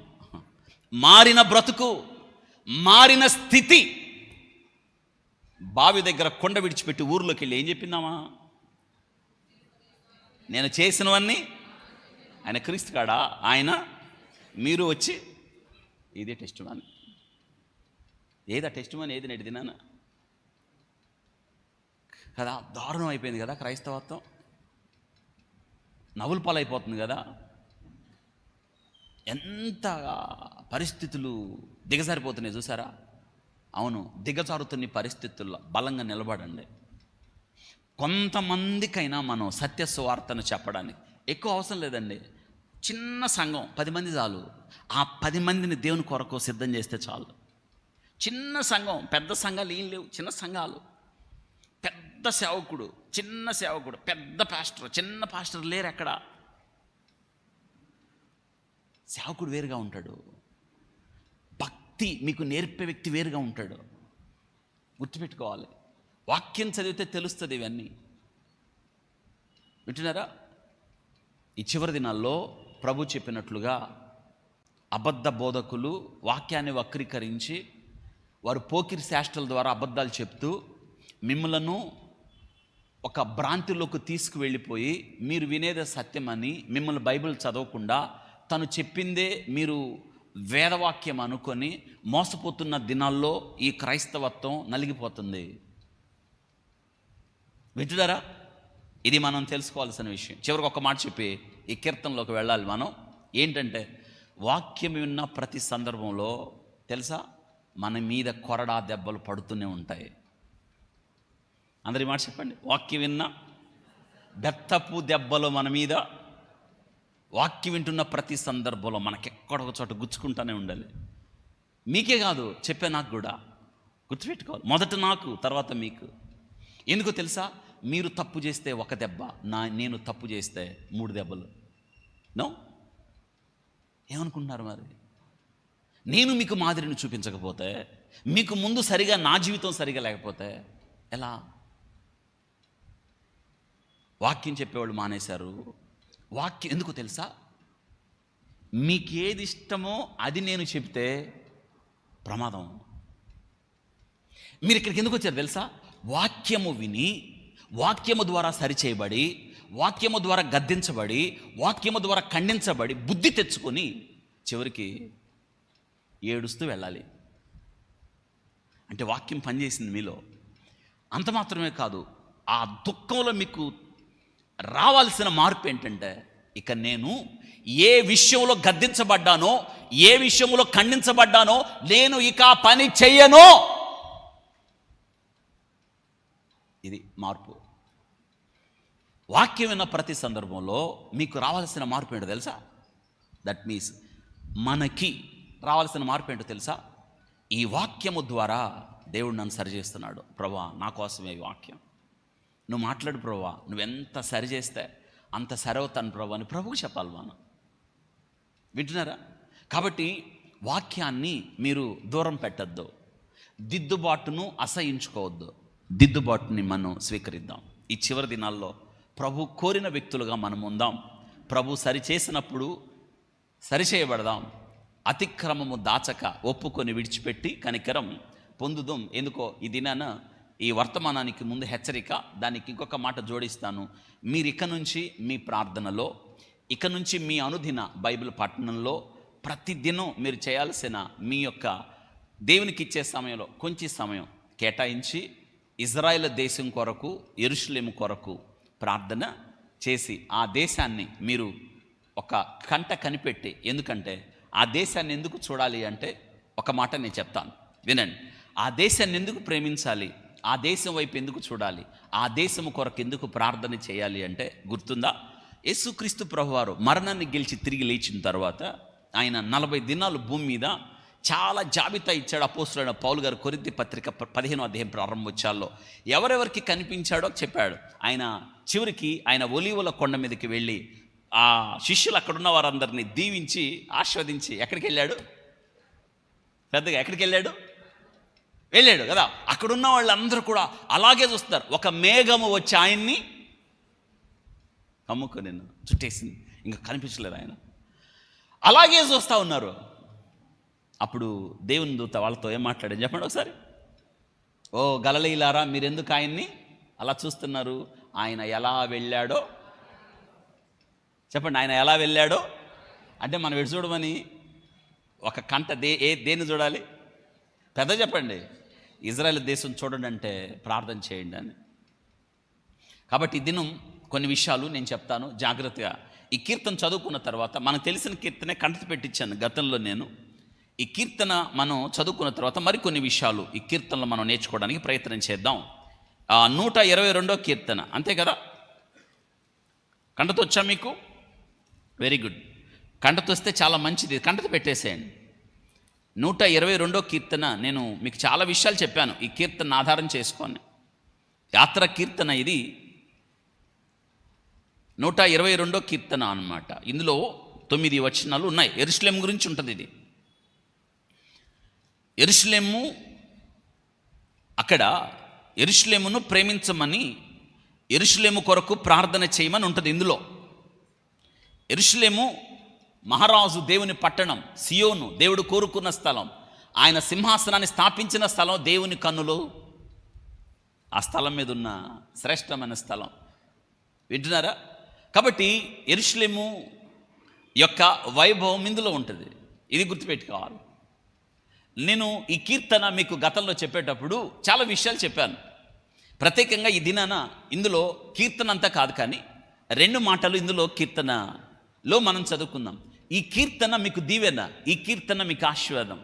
మారిన బ్రతుకు, మారిన స్థితి. బావి దగ్గర కొండ విడిచిపెట్టి ఊర్లోకి వెళ్ళి ఏం చెప్పిందామా? నేను చేసినవన్నీ ఆయన క్రీస్తు కాడా, ఆయన మీరు వచ్చి ఇదే టెస్ట్ మనీ. ఏదా టెస్ట్ మనీ? ఏది నేటి దినాన కదా? దారుణం అయిపోయింది కదా క్రైస్తవత్వం, నవ్వుల పాలైపోతుంది కదా. ఎంత పరిస్థితులు దిగజారిపోతున్నాయి చూసారా? అవును, దిగజారుతున్న పరిస్థితుల్లో బలంగా నిలబడండి. కొంతమందికైనా మనం సత్య సువార్తను చెప్పడానికి ఎక్కువ అవసరం లేదండి. చిన్న సంఘం 10 మంది చాలు. ఆ 10 మందిని దేవుని కొరకు సిద్ధం చేస్తే చాలు. చిన్న సంఘం, పెద్ద సంఘాలు ఏం లేవు, చిన్న సంఘాలు. పెద్ద సేవకుడు, చిన్న సేవకుడు, పెద్ద పాస్టర్, చిన్న పాస్టర్ లేరు ఎక్కడ. సేవకుడు వేరుగా ఉంటాడు, భక్తి మీకు నేర్పే వ్యక్తి వేరుగా ఉంటాడు. గుర్తుపెట్టుకోవాలి. వాక్యం చదివితే తెలుస్తుంది ఇవన్నీ. వింటున్నారా? ఈ చివరి దినాల్లో ప్రభు చెప్పినట్లుగా అబద్ధ బోధకులు వాక్యాన్ని వక్రీకరించి వారు పోకిరి శాస్త్రాల ద్వారా అబద్ధాలు చెప్తూ మిమ్మలను ఒక భ్రాంతిలోకి తీసుకువెళ్ళిపోయి మీరు వినేదే సత్యమని మిమ్మల్ని బైబిల్ చదవకుండా తను చెప్పిందే మీరు వేదవాక్యం అనుకొని మోసపోతున్న దినాల్లో ఈ క్రైస్తవత్వం నలిగిపోతుంది. వింటున్నారా? ఇది మనం తెలుసుకోవాల్సిన విషయం. చివరికి ఒక మాట చెప్పి ఈ కీర్తనలోకి వెళ్ళాలి మనం. ఏంటంటే వాక్యం విన్న ప్రతి సందర్భంలో తెలుసా మన మీద కొరడా దెబ్బలు పడుతూనే ఉంటాయి. అందరి మాట చెప్పండి. వాక్యం విన్న బెత్తపు దెబ్బలు మన మీద, వాక్యం వింటున్న ప్రతి సందర్భంలో మనకెక్కడొక చోట గుచ్చుకుంటూనే ఉండాలి. మీకే కాదు, చెప్పే నాకు కూడా గుర్తుపెట్టుకోవాలి. మొదట నాకు, తర్వాత మీకు. ఎందుకో తెలుసా? మీరు తప్పు చేస్తే ఒక దెబ్బ, నేను తప్పు చేస్తే 3 దెబ్బలు. నో, ఏమనుకుంటున్నారు మరి? నేను మీకు మాదిరిని చూపించకపోతే, మీకు ముందు సరిగా నా జీవితం సరిగా లేకపోతే ఎలా? వాక్యం చెప్పేవాళ్ళు మానేశారు. వాక్యం ఎందుకు తెలుసా? మీకు ఏది ఇష్టమో అది నేను చెప్తే ప్రమాదం. మీరు ఇక్కడికి ఎందుకు వచ్చారు తెలుసా? వాక్యము విని, వాక్యము ద్వారా సరిచేయబడి, వాక్యము ద్వారా గద్దించబడి, వాక్యము ద్వారా ఖండించబడి బుద్ధి తెచ్చుకొని చివరికి ఏడుస్తూ వెళ్ళాలి. అంటే వాక్యం పనిచేసింది మీలో. అంత మాత్రమే కాదు, ఆ దుఃఖంలో మీకు రావాల్సిన మార్పు ఏంటంటే, ఇక నేను ఏ విషయంలో గద్దించబడ్డానో, ఏ విషయంలో ఖండించబడ్డానో నేను ఇక పని చెయ్యను. ఇది మార్పు. వాక్యం విన్న ప్రతి సందర్భంలో మీకు రావాల్సిన మార్పు ఏంటో తెలుసా? దట్ మీన్స్ మనకి రావాల్సిన మార్పు ఏంటో తెలుసా? ఈ వాక్యము ద్వారా దేవుడు నన్ను సరిచేస్తున్నాడు. ప్రభువా, నా కోసమే ఈ వాక్యం. నువ్వు మాట్లాడు ప్రభువా, నువ్వెంత సరి చేస్తే అంత సరవుతాను ప్రభు అని ప్రభువుకి చెప్పాలి మనం. వింటున్నారా? కాబట్టి వాక్యాన్ని మీరు దూరం పెట్టద్దు, దిద్దుబాటును అసహించుకోవద్దు, దిద్దుబాటుని మనం స్వీకరిద్దాం. ఈ చివరి దినాల్లో ప్రభు కోరిన వ్యక్తులుగా మనం ఉందాం. ప్రభు సరిచేసినప్పుడు సరిచేయబడదాం. అతిక్రమము దాచక ఒప్పుకొని విడిచిపెట్టి కనికరం పొందుదాం. ఎందుకో ఈ దినాన ఈ వర్తమానానికి ముందు హెచ్చరిక, దానికి ఇంకొక మాట జోడిస్తాను. మీరు ఇక నుంచి మీ ప్రార్థనలో, ఇక నుంచి మీ అనుదిన బైబిల్ పఠనంలో ప్రతిదినం మీరు చేయాల్సిన మీ యొక్క దేవునికి ఇచ్చే సమయంలో కొంచెం సమయం కేటాయించి ఇజ్రాయేల్ దేశం కొరకు, యెరూషలేము కొరకు ప్రార్థన చేసి ఆ దేశాన్ని మీరు ఒక కంట కనిపెట్టి, ఎందుకంటే ఆ దేశాన్ని ఎందుకు చూడాలి అంటే ఒక మాట నేను చెప్తాను, వినండి. ఆ దేశాన్ని ఎందుకు ప్రేమించాలి, ఆ దేశం వైపు ఎందుకు చూడాలి, ఆ దేశం కొరకు ఎందుకు ప్రార్థన చేయాలి అంటే గుర్తుందా? యేసుక్రీస్తు ప్రభువారు మరణాన్ని గెలిచి తిరిగి లేచిన తర్వాత ఆయన 40 దినాలు భూమి మీద చాలా జాబితా ఇచ్చాడు. అపోస్తలుడైన పౌలు గారు కొరింథీ పత్రిక 15వ అధ్యాయం ప్రారంభోత్సవాల్లో ఎవరెవరికి కనిపించాడో చెప్పాడు. ఆయన చివరికి ఆయన ఒలీవల కొండ మీదకి వెళ్ళి ఆ శిష్యులు అక్కడున్న వారందరినీ దీవించి ఆస్వాదించి ఎక్కడికి వెళ్ళాడు? పెద్దగా ఎక్కడికి వెళ్ళాడు కదా. అక్కడున్న వాళ్ళందరూ కూడా అలాగే చూస్తారు. ఒక మేఘము వచ్చి ఆయన్ని కమ్ముకొని చుట్టేసింది, ఇంకా కనిపించలేదు ఆయన. అలాగే చూస్తూ ఉన్నారు. అప్పుడు దేవుని దూత వాళ్ళతో ఏం మాట్లాడారు చెప్పండి ఒకసారి. ఓ గలిలయులారా, మీరెందుకు ఆయన్ని అలా చూస్తున్నారు? ఆయన ఎలా వెళ్ళాడో చెప్పండి. ఆయన ఎలా వెళ్ళాడో అంటే మనం ఎటు చూడమని ఒక కంట దేన్ని చూడాలి? పెద్ద చెప్పండి. ఇజ్రాయెల్ దేశం చూడండి అంటే ప్రార్థన చేయండి అని. కాబట్టి ఈ దినం కొన్ని విషయాలు నేను చెప్తాను జాగ్రత్తగా. ఈ కీర్తన చదువుకున్న తర్వాత మనకు తెలిసిన కీర్తనే కంటత పెట్టించాను గతంలో నేను. ఈ కీర్తన మనం చదువుకున్న తర్వాత మరికొన్ని విషయాలు ఈ కీర్తనలో మనం నేర్చుకోవడానికి ప్రయత్నం చేద్దాం. 122వ కీర్తన, అంతే కదా? కంటత వచ్చా మీకు? Very good. కంటత వస్తే చాలా మంచిది, కంటత పెట్టేసేయండి. 122వ కీర్తన నేను మీకు చాలా విషయాలు చెప్పాను ఈ కీర్తన ఆధారం చేసుకొని. యాత్ర కీర్తన ఇది. 122వ కీర్తన అన్నమాట. ఇందులో 9 వచనాలు ఉన్నాయి. యెరూషలేము గురించి ఉంటుంది ఇది. యెరూషలేము, అక్కడ యెరూషలేమును ప్రేమించమని, యెరూషలేము కొరకు ప్రార్థన చేయమని ఉంటుంది ఇందులో. యెరూషలేము మహారాజు దేవుని పట్టణం, సియోను దేవుడు కోరుకున్న స్థలం, ఆయన సింహాసనాన్ని స్థాపించిన స్థలం దేవుని కన్నులు ఆ స్థలం మీద ఉన్న శ్రేష్టమైన స్థలం. వింటున్నారా? కాబట్టి యెరూషలేము యొక్క వైభవం ఇందులో ఉంటుంది. ఇది గుర్తుపెట్టుకోవాలి. నేను ఈ కీర్తన మీకు గతంలో చెప్పేటప్పుడు చాలా విషయాలు చెప్పాను. ప్రత్యేకంగా ఈ దినాన ఇందులో కీర్తన అంతా కాదు, కానీ 2 మాటలు ఇందులో కీర్తనలో మనం చదువుకుందాం. ఈ కీర్తన మీకు దీవెన, ఈ కీర్తన మీకు ఆశీర్వాదం,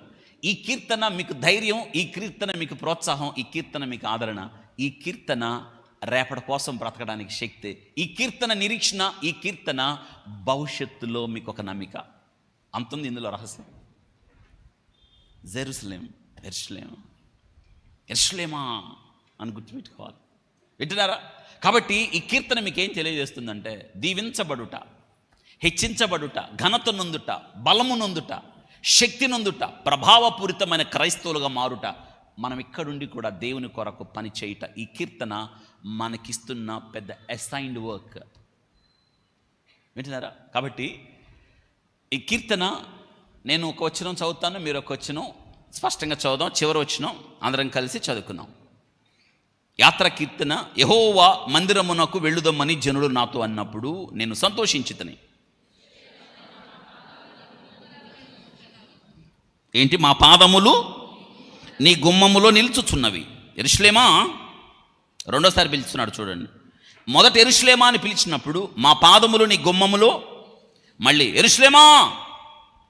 ఈ కీర్తన మీకు ధైర్యం, ఈ కీర్తన మీకు ప్రోత్సాహం, ఈ కీర్తన మీకు ఆదరణ, ఈ కీర్తన రేపటి కోసం బ్రతకడానికి శక్తి, ఈ కీర్తన నిరీక్షణ, ఈ కీర్తన భవిష్యత్తులో మీకు ఒక నమ్మిక. అంతుంది ఇందులో రహస్యం. జెరూసలేం, యెరూషలేమా అని గుర్తుపెట్టుకోవాలి. వింటున్నారా? కాబట్టి ఈ కీర్తన మీకు ఏం తెలియజేస్తుందంటే, దీవించబడుట, హెచ్చించబడుట, ఘనత నొందుట, బలము నొందుట, శక్తి నొందుట, ప్రభావపూరితమైన క్రైస్తవులుగా మారుట, మనం ఇక్కడుండి కూడా దేవుని కొరకు పని చేయుట, ఈ కీర్తన మనకిస్తున్న పెద్ద అసైన్డ్ వర్క్. వింటున్నారా? కాబట్టి ఈ కీర్తన నేను ఒక వచనం చదువుతాను, మీరు ఒక వచనం స్పష్టంగా చదువుదాం. చివరి వచనం అందరం కలిసి చదువుకుందాం. యాత్ర కీర్తన. యెహోవా మందిరమునకు వెళ్ళుదమ్మని జనులు నాతో అన్నప్పుడు నేను సంతోషించితిని. ఏంటి? మా పాదములు నీ గుమ్మములో నిలుచుచున్నవి. యెరూషలేమా, రెండోసారి పిలుస్తున్నాడు చూడండి. మొదట యెరూషలేమా అని పిలిచినప్పుడు మా పాదములు నీ గుమ్మములో, మళ్ళీ యెరూషలేమా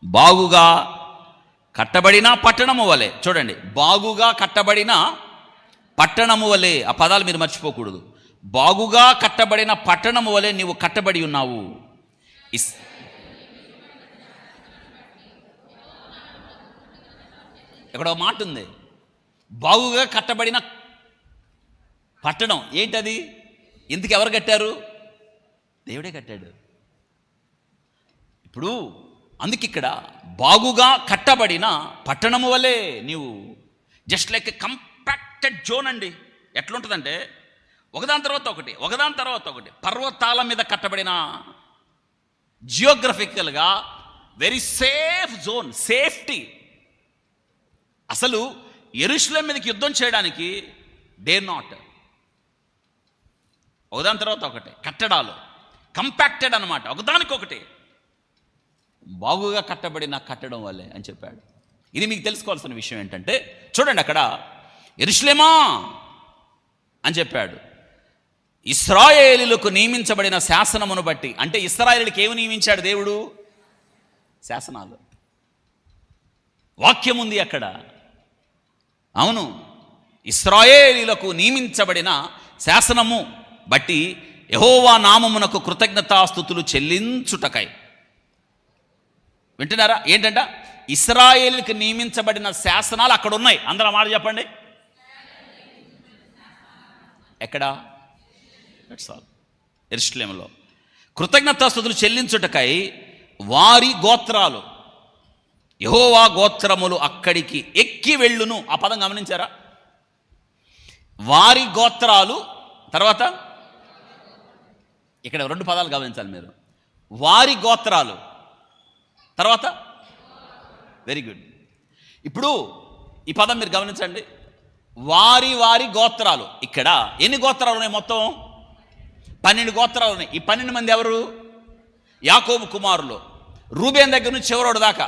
బాగుగా కట్టబడిన పట్టణము వలె. చూడండి, బాగుగా కట్టబడిన పట్టణము వలె. ఆ పదాలు మీరు మర్చిపోకూడదు. బాగుగా కట్టబడిన పట్టణము వలె నీవు కట్టబడి ఉన్నావు. ఇక్కడ ఒక మాట ఉంది, బాగుగా కట్టబడిన పట్టణం. ఏంటది? ఇందుకు ఎవరు కట్టారు? దేవుడే కట్టాడు. ఇప్పుడు అందుకు ఇక్కడ బాగుగా కట్టబడిన పట్టణము వలె నీవు, జస్ట్ లైక్ ఎ కంపాక్టెడ్ జోన్ అండి. ఎట్లుంటుందంటే ఒకదాని తర్వాత ఒకటి, ఒకదాని తర్వాత ఒకటి పర్వతాల మీద కట్టబడిన జియోగ్రఫికల్గా వెరీ సేఫ్ జోన్, సేఫ్టీ. అసలు యెరూషలేం మీదకి యుద్ధం చేయడానికి డేర్ నాట్. ఒకదాని తర్వాత ఒకటి కట్టడాలు, కంపాక్టెడ్ అనమాట, ఒకదానికొకటి బాగుగా కట్టబడిన కట్టడం వల్లే అని చెప్పాడు. ఇది మీకు తెలుసుకోవాల్సిన విషయం ఏంటంటే, చూడండి అక్కడ యెరూషలేమా అని చెప్పాడు. ఇశ్రాయేలీయులకు నియమించబడిన శాసనమును బట్టి, అంటే ఇశ్రాయేలీయులకు ఏమి నియమించాడు దేవుడు? శాసనాలు, వాక్యం ఉంది అక్కడ. అవును, ఇశ్రాయేలీయులకు నియమించబడిన శాసనము బట్టి యెహోవా నామమునకు కృతజ్ఞతాస్తుతులు చెల్లించుటకై. వింటున్నారా? ఏంటంట? ఇశ్రాయేలుకి నియమించబడిన శాసనాలు అక్కడ ఉన్నాయి. అందరూ మాట చెప్పండి. ఎక్కడ? యెరూషలేములో. కృతజ్ఞతాస్తుతులు చెల్లించుటకై వారి గోత్రాలు, యెహోవా గోత్రములు అక్కడికి ఎక్కి వెళ్ళును. ఆ పదం గమనించారా? వారి గోత్రాలు, తర్వాత ఇక్కడ 2 పదాలు గమనించాలి మీరు. వారి గోత్రాలు, తర్వాత వెరీ గుడ్. ఇప్పుడు ఈ పదం మీరు గమనించండి. వారి గోత్రాలు. ఇక్కడ ఎన్ని గోత్రాలు ఉన్నాయి? మొత్తం 12 గోత్రాలు ఉన్నాయి. ఈ 12 మంది ఎవరు? యాకోబు కుమారులు, రూబేన్ దగ్గర నుంచి చివరోడు దాకా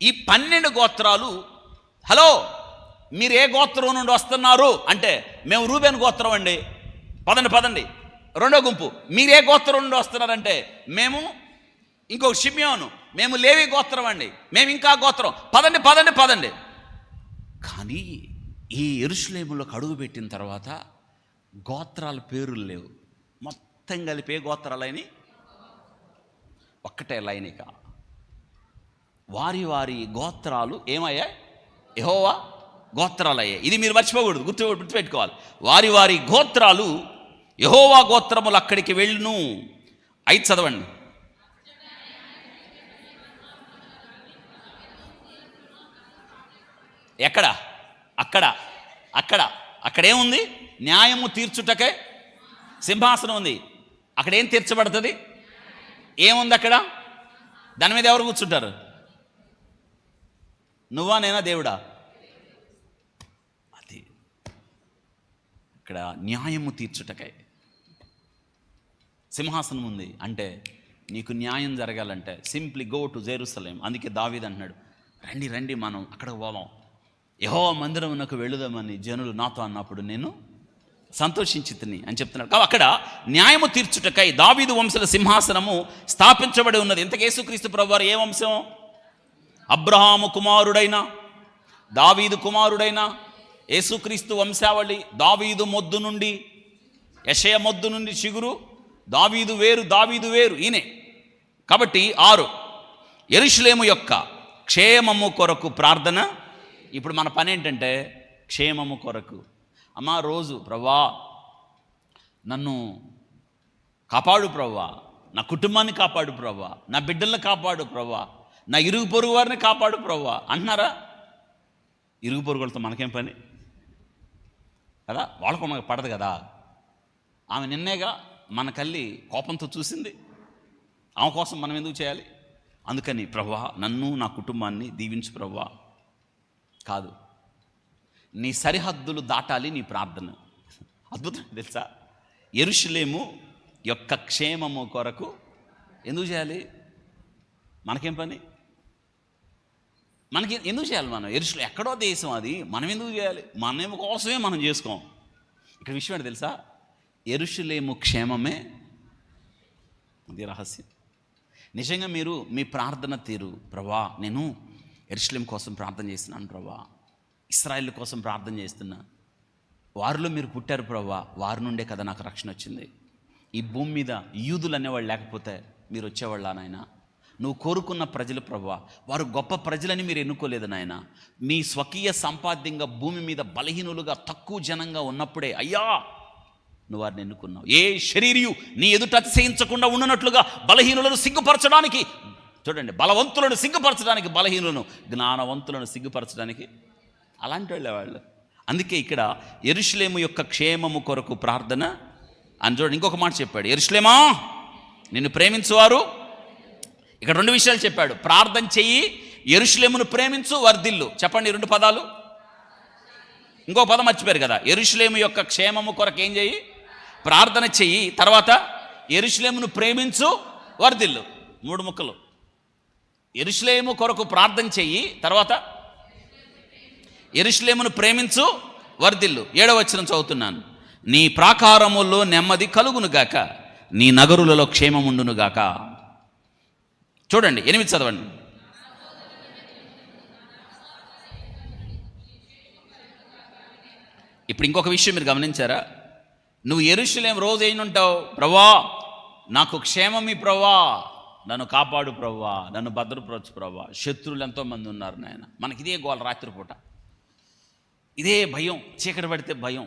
ఈ 12 గోత్రాలు. హలో, మీరు ఏ గోత్రం నుండి వస్తున్నారు అంటే, మేము రూబేన్ గోత్రం అండి. పదండి. రెండో గుంపు, మీరు ఏ గోత్రం నుండి వస్తున్నారంటే, మేము ఇంకొక షిమ్యోను, మేము లేవి గోత్రం అండి, మేము ఇంకా గోత్రం. పదండి. కానీ ఈ యెరూషలేములోకి అడుగు పెట్టిన తర్వాత గోత్రాల పేర్లు లేవు. మొత్తం కలిపి ఏ గోత్రాలైన ఒక్కటే లైనిక. వారి గోత్రాలు ఏమయ్యాయి? యెహోవా గోత్రాలు అయ్యాయి. ఇది మీరు మర్చిపోకూడదు, గుర్తుపెట్టుకోవాలి. వారి గోత్రాలు యెహోవా గోత్రములు అక్కడికి వెళ్ళును. 5 చదవండి. ఎక్కడ? అక్కడేముంది? న్యాయము తీర్చుటకే సింహాసనం ఉంది. అక్కడ ఏం తీర్చబడుతుంది? ఏముంది అక్కడ? దాని మీద ఎవరు కూర్చుంటారు? నువ్వా, నేనా, దేవుడా? అది అక్కడ న్యాయము తీర్చుటకై సింహాసనం ఉంది. అంటే నీకు న్యాయం జరగాలంటే సింప్లీ గో టు జెరూసలేం. అందుకే దావీదు అంటున్నాడు, రండి రండి మనం అక్కడికి పోదాం, యెహోవా మందిరమునకు వెళుదామని జనులు నాతో అన్నప్పుడు నేను సంతోషించి తిని అని చెప్తున్నాడు. కాబట్టి అక్కడ న్యాయము తీర్చుటకై దావీదు వంశల సింహాసనము స్థాపించబడి ఉన్నది. ఇంతకు యేసుక్రీస్తు ప్రభువారు ఏ వంశం? అబ్రహాము కుమారుడైన, దావీదు కుమారుడైన యేసుక్రీస్తు వంశావళి. దావీదు మొద్దు నుండి, యెషయ మొద్దు నుండి చిగురు, దావీదు వేరు ఈయనే. కాబట్టి 6 యెరూషలేము యొక్క క్షేమము కొరకు ప్రార్థన. ఇప్పుడు మన పని ఏంటంటే క్షేమము కొరకు. అమ్మా రోజు ప్రభువా నన్ను కాపాడు ప్రభువా, నా కుటుంబాన్ని కాపాడు ప్రభువా, నా బిడ్డలను కాపాడు ప్రభువా, నా ఇరుగు పొరుగు వారిని కాపాడు ప్రభువా అంటున్నారా? ఇరుగు పొరుగులతో మనకేం పని కదా, వాళ్ళకు మనకు పడదు కదా. ఆమె నిన్నేగా మన కళ్ళి కోపంతో చూసింది, ఆమె కోసం మనం ఎందుకు చేయాలి? అందుకని ప్రభువా నన్ను నా కుటుంబాన్ని దీవించు ప్రభువా కాదు, నీ సరిహద్దులు దాటాలి నీ ప్రార్థన. అద్భుతం తెలుసా? యెరూషలేము యొక్క క్షేమము కొరకు ఎందుకు చేయాలి? మనకేం పని? మనకి ఎందుకు చేయాలి? మనం యెరూషలేము ఎక్కడో దేశం, అది మనం ఎందుకు చేయాలి? మన కోసమే మనం చేసుకోం. ఇక్కడ విషయం ఏంటి తెలుసా? యెరూషలేము క్షేమమే అది రహస్యం. నిజంగా మీరు మీ ప్రార్థన తీరు, ప్రభా నేను యెరూషలేము కోసం ప్రార్థన చేస్తున్నాను ప్రభా, ఇశ్రాయేలు కోసం ప్రార్థన చేస్తున్నా, వారిలో మీరు పుట్టారు ప్రభా, వారి నుండే కదా నాకు రక్షణ వచ్చింది. ఈ భూమి మీద యూదులు అనేవాళ్ళు లేకపోతే మీరు వచ్చేవాళ్ళ నాయన. నువ్వు కోరుకున్న ప్రజలు ప్రభువా, వారు గొప్ప ప్రజలని మీరు ఎన్నుకోలేదు నాయన. మీ స్వకీయ సంపాద్యంగా భూమి మీద బలహీనులుగా తక్కువ జనంగా ఉన్నప్పుడే అయ్యా నువ్వు వారిని ఎన్నుకున్నావు. ఏ శరీరియు నీ ఎదుట అతిశయించకుండా ఉండనట్లుగా బలహీనులను సిగ్గుపరచడానికి, చూడండి, బలవంతులను సిగ్గుపరచడానికి బలహీనులను, జ్ఞానవంతులను సిగ్గుపరచడానికి అలాంటి వాళ్ళు. అందుకే ఇక్కడ యెరూషలేము యొక్క క్షేమము కొరకు ప్రార్థన అని చూడండి. ఇంకొక మాట చెప్పాడు, యెరూషలేమా నిన్ను ప్రేమించువారు. ఇక్కడ 2 విషయాలు చెప్పాడు. ప్రార్థన చెయ్యి, యెరూషలేమును ప్రేమించు, వర్ధిల్లు. చెప్పండి 2 పదాలు. ఇంకో పదం మర్చిపోయారు కదా. యెరూషలేము యొక్క క్షేమము కొరకు ఏం చెయ్యి? ప్రార్థన చెయ్యి. తర్వాత యెరూషలేమును ప్రేమించు, వర్ధిల్లు. 3 ముక్కలు. యెరూషలేము కొరకు ప్రార్థన చెయ్యి, తర్వాత యెరూషలేమును ప్రేమించు, వర్ధిల్లు. 7వ వచనం చదువుతున్నాను. నీ ప్రాకారముల్లో నెమ్మది కలుగునుగాక, నీ నగరులలో క్షేమముండునుగాక. చూడండి 8 చదవండి. ఇప్పుడు ఇంకొక విషయం మీరు గమనించారా? నువ్వు యెరూషలేము రోజు ఏం ఉంటావు? ప్రభువా నాకు క్షేమమి ప్రభువా, నన్ను కాపాడు ప్రభువా, నన్ను భద్రపరచు ప్రభువా. శత్రువులు ఎంతోమంది ఉన్నారు నాయన. మనకి ఇదే గోల, రాత్రిపూట ఇదే భయం, చీకటి పడితే భయం,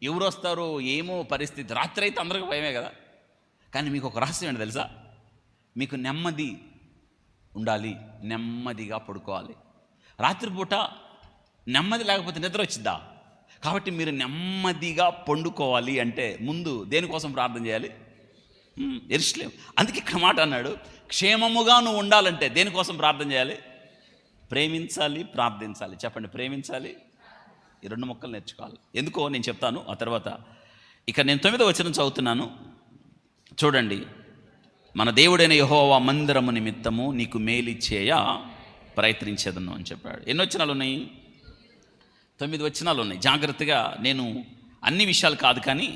ఎవరు వస్తారో ఏమో పరిస్థితి. రాత్రి అయితే అందరికీ భయమే కదా. కానీ మీకు ఒక రహస్యం ఏంటి తెలుసా? మీకు నెమ్మది ఉండాలి, నెమ్మదిగా పడుకోవాలి. రాత్రిపూట నెమ్మది లేకపోతే నిద్ర వచ్చిద్దా? కాబట్టి మీరు నెమ్మదిగా పండుకోవాలి అంటే ముందు దేనికోసం ప్రార్థన చేయాలి? యెరూషలేము. అందుకే ఇక్కడ మాట అన్నాడు, క్షేమముగా నువ్వు ఉండాలంటే దేనికోసం ప్రార్థన చేయాలి? ప్రేమించాలి, ప్రార్థించాలి. చెప్పండి, ప్రేమించాలి. ఈ 2 ముక్కలు నేర్చుకోవాలి. ఎందుకో నేను చెప్తాను ఆ తర్వాత. ఇక నేను 9వ వచనం చదువుతున్నాను. చూడండి, మన దేవుడైన యెహోవా మందిరము నిమిత్తము నీకు మేలు చేయ ప్రయత్నించేదను అని చెప్పాడు. ఎన్ని వచనాలు ఉన్నాయి? 9 వచనాలు ఉన్నాయి. జాగ్రత్తగా, నేను అన్ని విషయాలు కాదు కానీ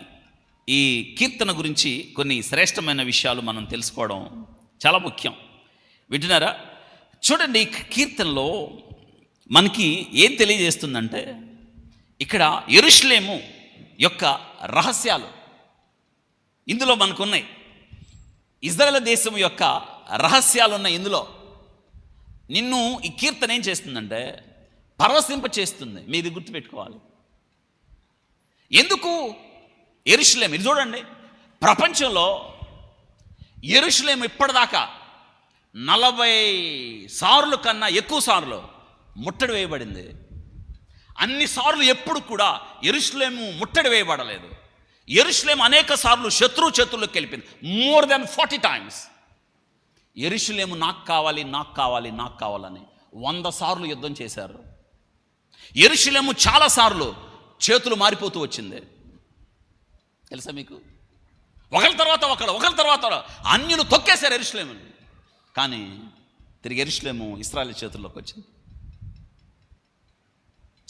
ఈ కీర్తన గురించి కొన్ని శ్రేష్టమైన విషయాలు మనం తెలుసుకోవడం చాలా ముఖ్యం. వింటున్నారా? చూడండి, కీర్తనలో మనకి ఏం తెలియజేస్తుందంటే, ఇక్కడ యెరూషలేము యొక్క రహస్యాలు ఇందులో మనకున్నాయి. ఇజ్రాయేల్ దేశం యొక్క రహస్యాలు ఉన్నాయి ఇందులో. నిన్ను ఈ కీర్తన ఏం చేస్తుందంటే పరవశింప చేస్తుంది. మీరు గుర్తుపెట్టుకోవాలి. ఎందుకు యెరూషలేము? ఇది చూడండి, ప్రపంచంలో యెరూషలేము ఇప్పటిదాకా 40 సార్లు కన్నా ఎక్కువ సార్లు ముట్టడి వేయబడింది. అన్ని సార్లు ఎప్పుడు కూడా యెరూషలేము ముట్టడి వేయబడలేదు. యెరూషలేము అనేక సార్లు శత్రువులకు వెళ్ళిపోయింది. More than 40 times. యెరూషలేము నాకు కావాలి, నాకు కావాలి, నాకు కావాలని 100 సార్లు యుద్ధం చేశారు. యెరూషలేము చాలాసార్లు చేతులు మారిపోతూ వచ్చింది. తెలుసా మీకు? ఒకరి తర్వాత ఒకరు అన్యులు తొక్కేశారు యెరూషలేముని. కానీ తిరిగి యెరూషలేము ఇశ్రాయేలు చేతుల్లోకి వచ్చింది.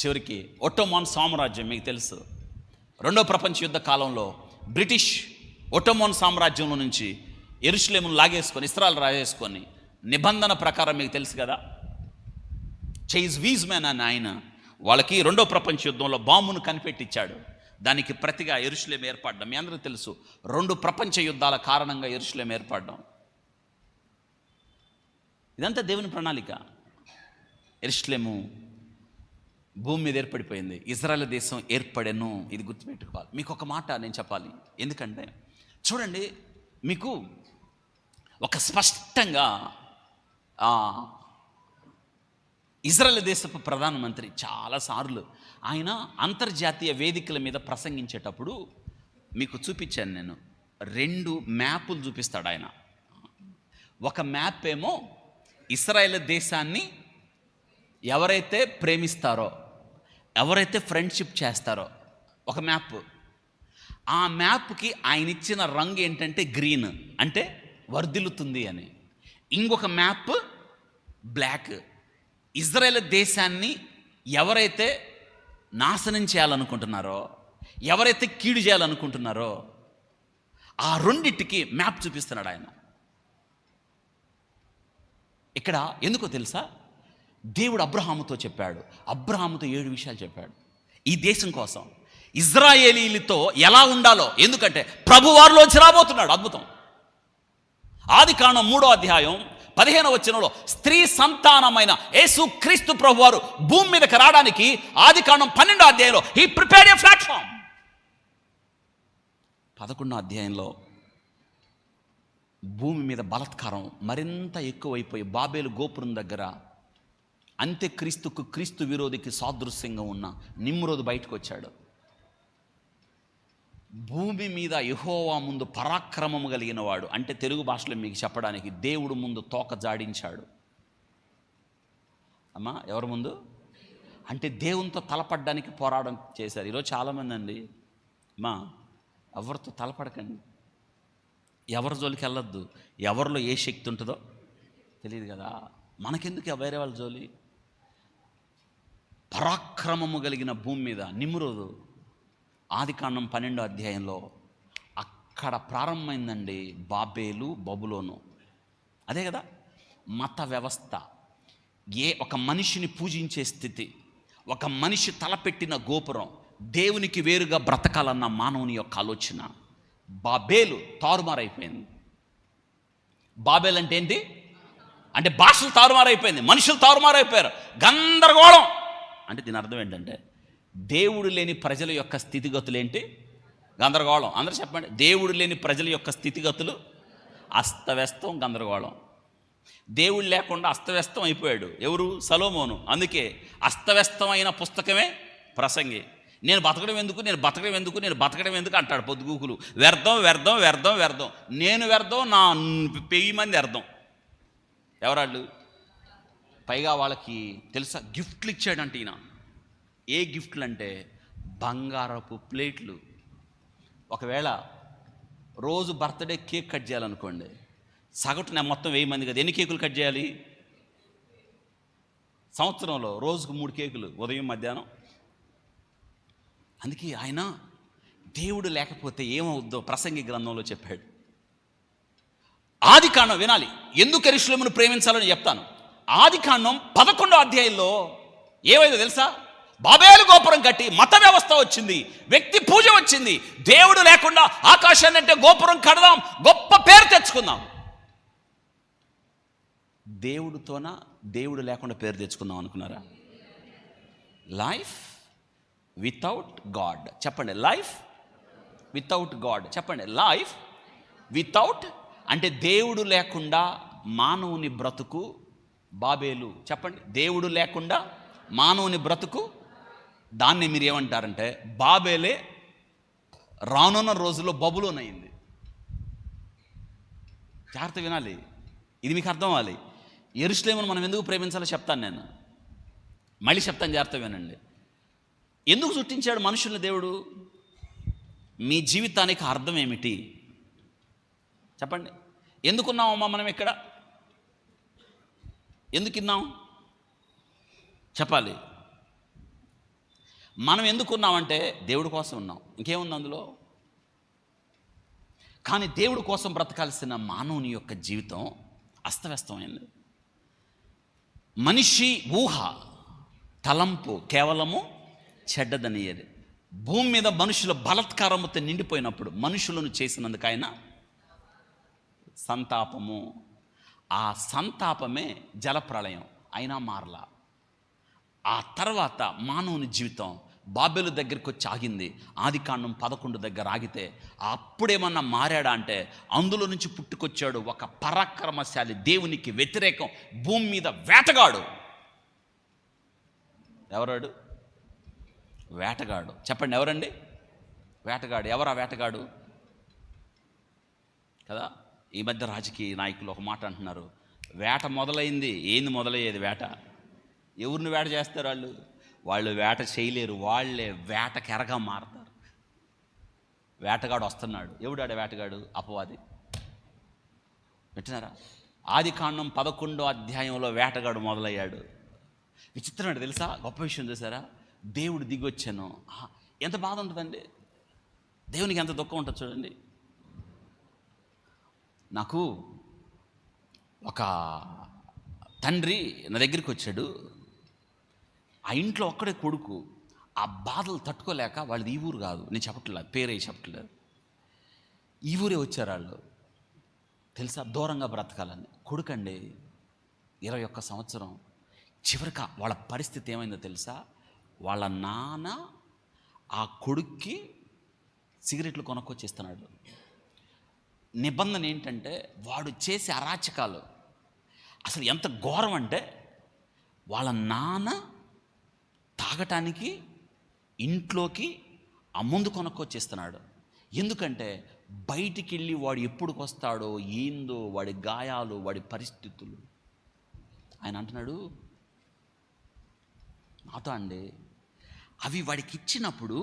చివరికి ఒట్టోమాన్ సామ్రాజ్యం, మీకు తెలుసు, రెండో ప్రపంచ యుద్ధ కాలంలో బ్రిటిష్ ఒట్టోమాన్ సామ్రాజ్యంలో నుంచి యెరూషలేమును లాగేసుకొని ఇశ్రాయేలు రాజేసుకొని నిబంధన ప్రకారం మీకు తెలుసు కదా, చైజ్ వీజ్మెన్ అని ఆయన వాళ్ళకి రెండో ప్రపంచ యుద్ధంలో బాంబును కనిపెట్టించాడు. దానికి ప్రతిగా యెరూషలేము ఏర్పడ్డం మీ అందరికీ తెలుసు. 2 ప్రపంచ యుద్ధాల కారణంగా యెరూషలేము ఏర్పడ్డం. ఇదంతా దేవుని ప్రణాళిక. యెరూషలేము భూమి మీద ఏర్పడిపోయింది, ఇజ్రాయెల్ దేశం ఏర్పడెను. ఇది గుర్తుపెట్టుకోవాలి. మీకు ఒక మాట నేను చెప్పాలి. ఎందుకంటే చూడండి, మీకు ఒక స్పష్టంగా ఇజ్రాయెల్ దేశపు ప్రధానమంత్రి చాలాసార్లు ఆయన అంతర్జాతీయ వేదికల మీద ప్రసంగించేటప్పుడు మీకు చూపించాను నేను. 2 మ్యాపులు చూపిస్తాడు ఆయన. ఒక మ్యాప్ ఏమో ఇశ్రాయేల్ దేశాన్ని ఎవరైతే ప్రేమిస్తారో, ఎవరైతే ఫ్రెండ్షిప్ చేస్తారో ఒక మ్యాప్. ఆ మ్యాప్కి ఆయన ఇచ్చిన రంగు ఏంటంటే గ్రీన్, అంటే వర్ధిల్లుతుంది అని. ఇంకొక మ్యాప్ బ్లాక్, ఇజ్రాయేల్ దేశాన్ని ఎవరైతే నాశనం చేయాలనుకుంటున్నారో, ఎవరైతే కీడు చేయాలనుకుంటున్నారో ఆ రెండింటికి మ్యాప్ చూపిస్తున్నాడు ఆయన. ఇక్కడ ఎందుకో తెలుసా, దేవుడు అబ్రహాముతో చెప్పాడు. అబ్రహాముతో 7 విషయాలు చెప్పాడు ఈ దేశం కోసం, ఇజ్రాయేలీలతో ఎలా ఉండాలో. ఎందుకంటే ప్రభువారిలోంచి రాబోతున్నాడు. అద్భుతం. ఆదికాండం 3వ అధ్యాయం 15వ వచనంలో స్త్రీ సంతానమైన యేసు క్రీస్తు ప్రభువారు భూమి మీదకి రావడానికి ఆదికాండం 12వ అధ్యాయంలో హీ ప్రిపేర్డ్ ఏ ప్లాట్ఫామ్. 11వ అధ్యాయంలో భూమి మీద బలాత్కారం మరింత ఎక్కువైపోయి బాబేలు గోపురం దగ్గర అంత్యక్రీస్తుకు క్రీస్తు విరోధికి సాదృశ్యంగా ఉన్న నిమ్రోదు బయటకు వచ్చాడు. భూమి మీద యెహోవా ముందు పరాక్రమము కలిగిన వాడు, అంటే తెలుగు భాషలో మీకు చెప్పడానికి దేవుడు ముందు తోక జాడించాడు. అమ్మా ఎవరి ముందు? అంటే దేవునితో తలపడడానికి పోరాటం చేశారు. ఈరోజు చాలామంది అండి, అమ్మా ఎవరితో తలపడకండి, ఎవరి జోలికి వెళ్ళొద్దు. ఎవరిలో ఏ శక్తి ఉంటుందో తెలియదు కదా, మనకెందుకు వేరే వాళ్ళ జోలి. పరాక్రమము కలిగిన భూమి మీద నిమ్రోదు ఆదికాండం 12వ అధ్యాయంలో అక్కడ ప్రారంభమైందండి బాబేలు బబులోను. అదే కదా మత వ్యవస్థ, ఒక మనిషిని పూజించే స్థితి, ఒక మనిషి తలపెట్టిన గోపురం, దేవునికి వేరుగా బ్రతకాలన్న మానవుని యొక్క ఆలోచన. బాబేలు తారుమారైపోయింది. బాబేలు అంటే ఏంటి? అంటే భాషలు తారుమారైపోయింది, మనుషులు తారుమారైపోయారు, గందరగోళం. అంటే దీని అర్థం ఏంటంటే దేవుడు లేని ప్రజల యొక్క స్థితిగతులు ఏంటి? గందరగోళం. అందరూ చెప్పండి, దేవుడు లేని ప్రజల యొక్క స్థితిగతులు అస్తవ్యస్తం, గందరగోళం. దేవుడు లేకుండా అస్తవ్యస్తం అయిపోయాడు. ఎవరు? సొలొమోను. అందుకే అస్తవ్యస్తమైన పుస్తకమే ప్రసంగి. నేను బతకడం ఎందుకు అంటాడు పొద్దుగూకులు. వ్యర్థం వ్యర్థం వ్యర్థం వ్యర్థం, నేను వ్యర్థం, నా 1000 మంది వ్యర్థం. ఎవరాళ్ళు? పైగా వాళ్ళకి తెలుసా గిఫ్ట్లు ఇచ్చాడంటే ఈయన. ఏ గిఫ్ట్లు అంటే బంగారపు ప్లేట్లు. ఒకవేళ రోజు బర్త్డే కేక్ కట్ చేయాలనుకోండి, సగటున మొత్తం 1000 మంది కదా, ఎన్ని కేకులు కట్ చేయాలి? సంవత్సరంలో రోజుకు 3 కేకులు, ఉదయం మధ్యాహ్నం. అందుకే ఆయన దేవుడు లేకపోతే ఏమవుద్దో ప్రసంగి గ్రంథంలో చెప్పాడు. ఆదికాండం వినాలి, ఎందుకు యెరూషలేమును ప్రేమించాలని చెప్తాను. ఆదికాండం 11వ అధ్యాయంలో ఏమైందో తెలుసా? బాబేలు గోపురం కట్టి మత వ్యవస్థ వచ్చింది, వ్యక్తి పూజ వచ్చింది. దేవుడు లేకుండా ఆకాశాన్ని అంటే గోపురం కడదాం, గొప్ప పేరు తెచ్చుకుందాం. దేవుడితోనా దేవుడు లేకుండా పేరు తెచ్చుకుందాం అనుకున్నారా? Life without God. చెప్పండి, లైఫ్ వితౌట్ గాడ్. చెప్పండి, లైఫ్ వితౌట్, అంటే దేవుడు లేకుండా మానవుని బ్రతుకు బాబేలు. చెప్పండి, దేవుడు లేకుండా మానవుని బ్రతుకు. దాన్ని మీరు ఏమంటారంటే బాబేలే రానున్న రోజుల్లో బబులోన్ అయింది. జాగ్రత్త వినాలి, ఇది మీకు అర్థం అవ్వాలి. యెరూషలేమును మనం ఎందుకు ప్రేమించాలో చెప్తాను నేను, మళ్ళీ చెప్తాను, జాగ్రత్త వినండి. ఎందుకు సృష్టించాడు మనుషుల్ని దేవుడు? మీ జీవితానికి అర్థం ఏమిటి చెప్పండి. ఎందుకున్నామమ్మా మనం ఇక్కడ? ఎందుకున్నాం చెప్పాలి. మనం ఎందుకున్నామంటే దేవుడి కోసం ఉన్నాం, ఇంకేముంది అందులో. కానీ దేవుడి కోసం బ్రతకాల్సిన మానవుని యొక్క జీవితం అస్తవ్యస్తమైంది. మనిషి ఊహ తలంపు కేవలము చెడ్డదనియేది. భూమి మీద మనుషుల బలత్కారముతో నిండిపోయినప్పుడు మనుషులను చేసినందుకు ఆయన సంతాపము, ఆ సంతాపమే జలప్రళయం అయినా మారలా. ఆ తర్వాత మానవుని జీవితం బాబెలు దగ్గరికి వచ్చి ఆగింది. ఆదికాండం 11 దగ్గర ఆగితే అప్పుడేమన్నా మారాడా అంటే అందులో నుంచి పుట్టుకొచ్చాడు ఒక పరాక్రమశాలి, దేవునికి వ్యతిరేకం, భూమి మీద వేటగాడు. ఎవరాడు? వేటగాడు. చెప్పండి ఎవరండి వేటగాడు? ఎవరా వేటగాడు కదా? ఈ మధ్య రాజకీయ నాయకులు ఒక మాట అంటున్నారు, వేట మొదలైంది. ఏంది మొదలయ్యేది వేట? ఎవరిని వేట చేస్తారు వాళ్ళు? వాళ్ళు వేట చేయలేరు, వాళ్ళే వేటకెరగా మారతారు. వేటగాడు వస్తున్నాడు. ఎవడాడు వేటగాడు? అపవాది. వింటున్నారా? ఆదికాండం 11వ అధ్యాయంలో వేటగాడు మొదలయ్యాడు. విచిత్రమైన తెలుసా? గొప్ప విషయం చూసారా? దేవుడు దిగొచ్చాను. ఎంత బాధ ఉంటుందండి, దేవునికి ఎంత దుఃఖం ఉంటుంది చూడండి. నాకు ఒక తండ్రి నా దగ్గరికి వచ్చాడు. ఆ ఇంట్లో ఒక్కడే కొడుకు. ఆ బాధలు తట్టుకోలేక, వాళ్ళది ఈ ఊరు కాదు, నేను చెప్పట్లేదు, పేరే చెప్పట్లేదు, ఈ ఊరే వచ్చారు వాళ్ళు. తెలుసా? దూరంగా బ్రతకాలని. కొడుకండి 21 సంవత్సరం. చివరికి వాళ్ళ పరిస్థితి ఏమైందో తెలుసా? వాళ్ళ నాన్న ఆ కొడుక్కి సిగరెట్లు కొనుక్కొచ్చిస్తున్నాడు. నిబంధన ఏంటంటే వాడు చేసే అరాచకాలు అసలు ఎంత ఘోరం అంటే, వాళ్ళ నాన్న తాగటానికి ఇంట్లోకి ఆ ముందు కొనుక్కొచ్చిస్తున్నాడు. ఎందుకంటే బయటికి వెళ్ళి వాడు ఎప్పుడుకి వస్తాడో ఏందో, వాడి గాయాలు, వాడి పరిస్థితులు. ఆయన అంటున్నాడు నాతో అండి, అవి వాడికి ఇచ్చినప్పుడు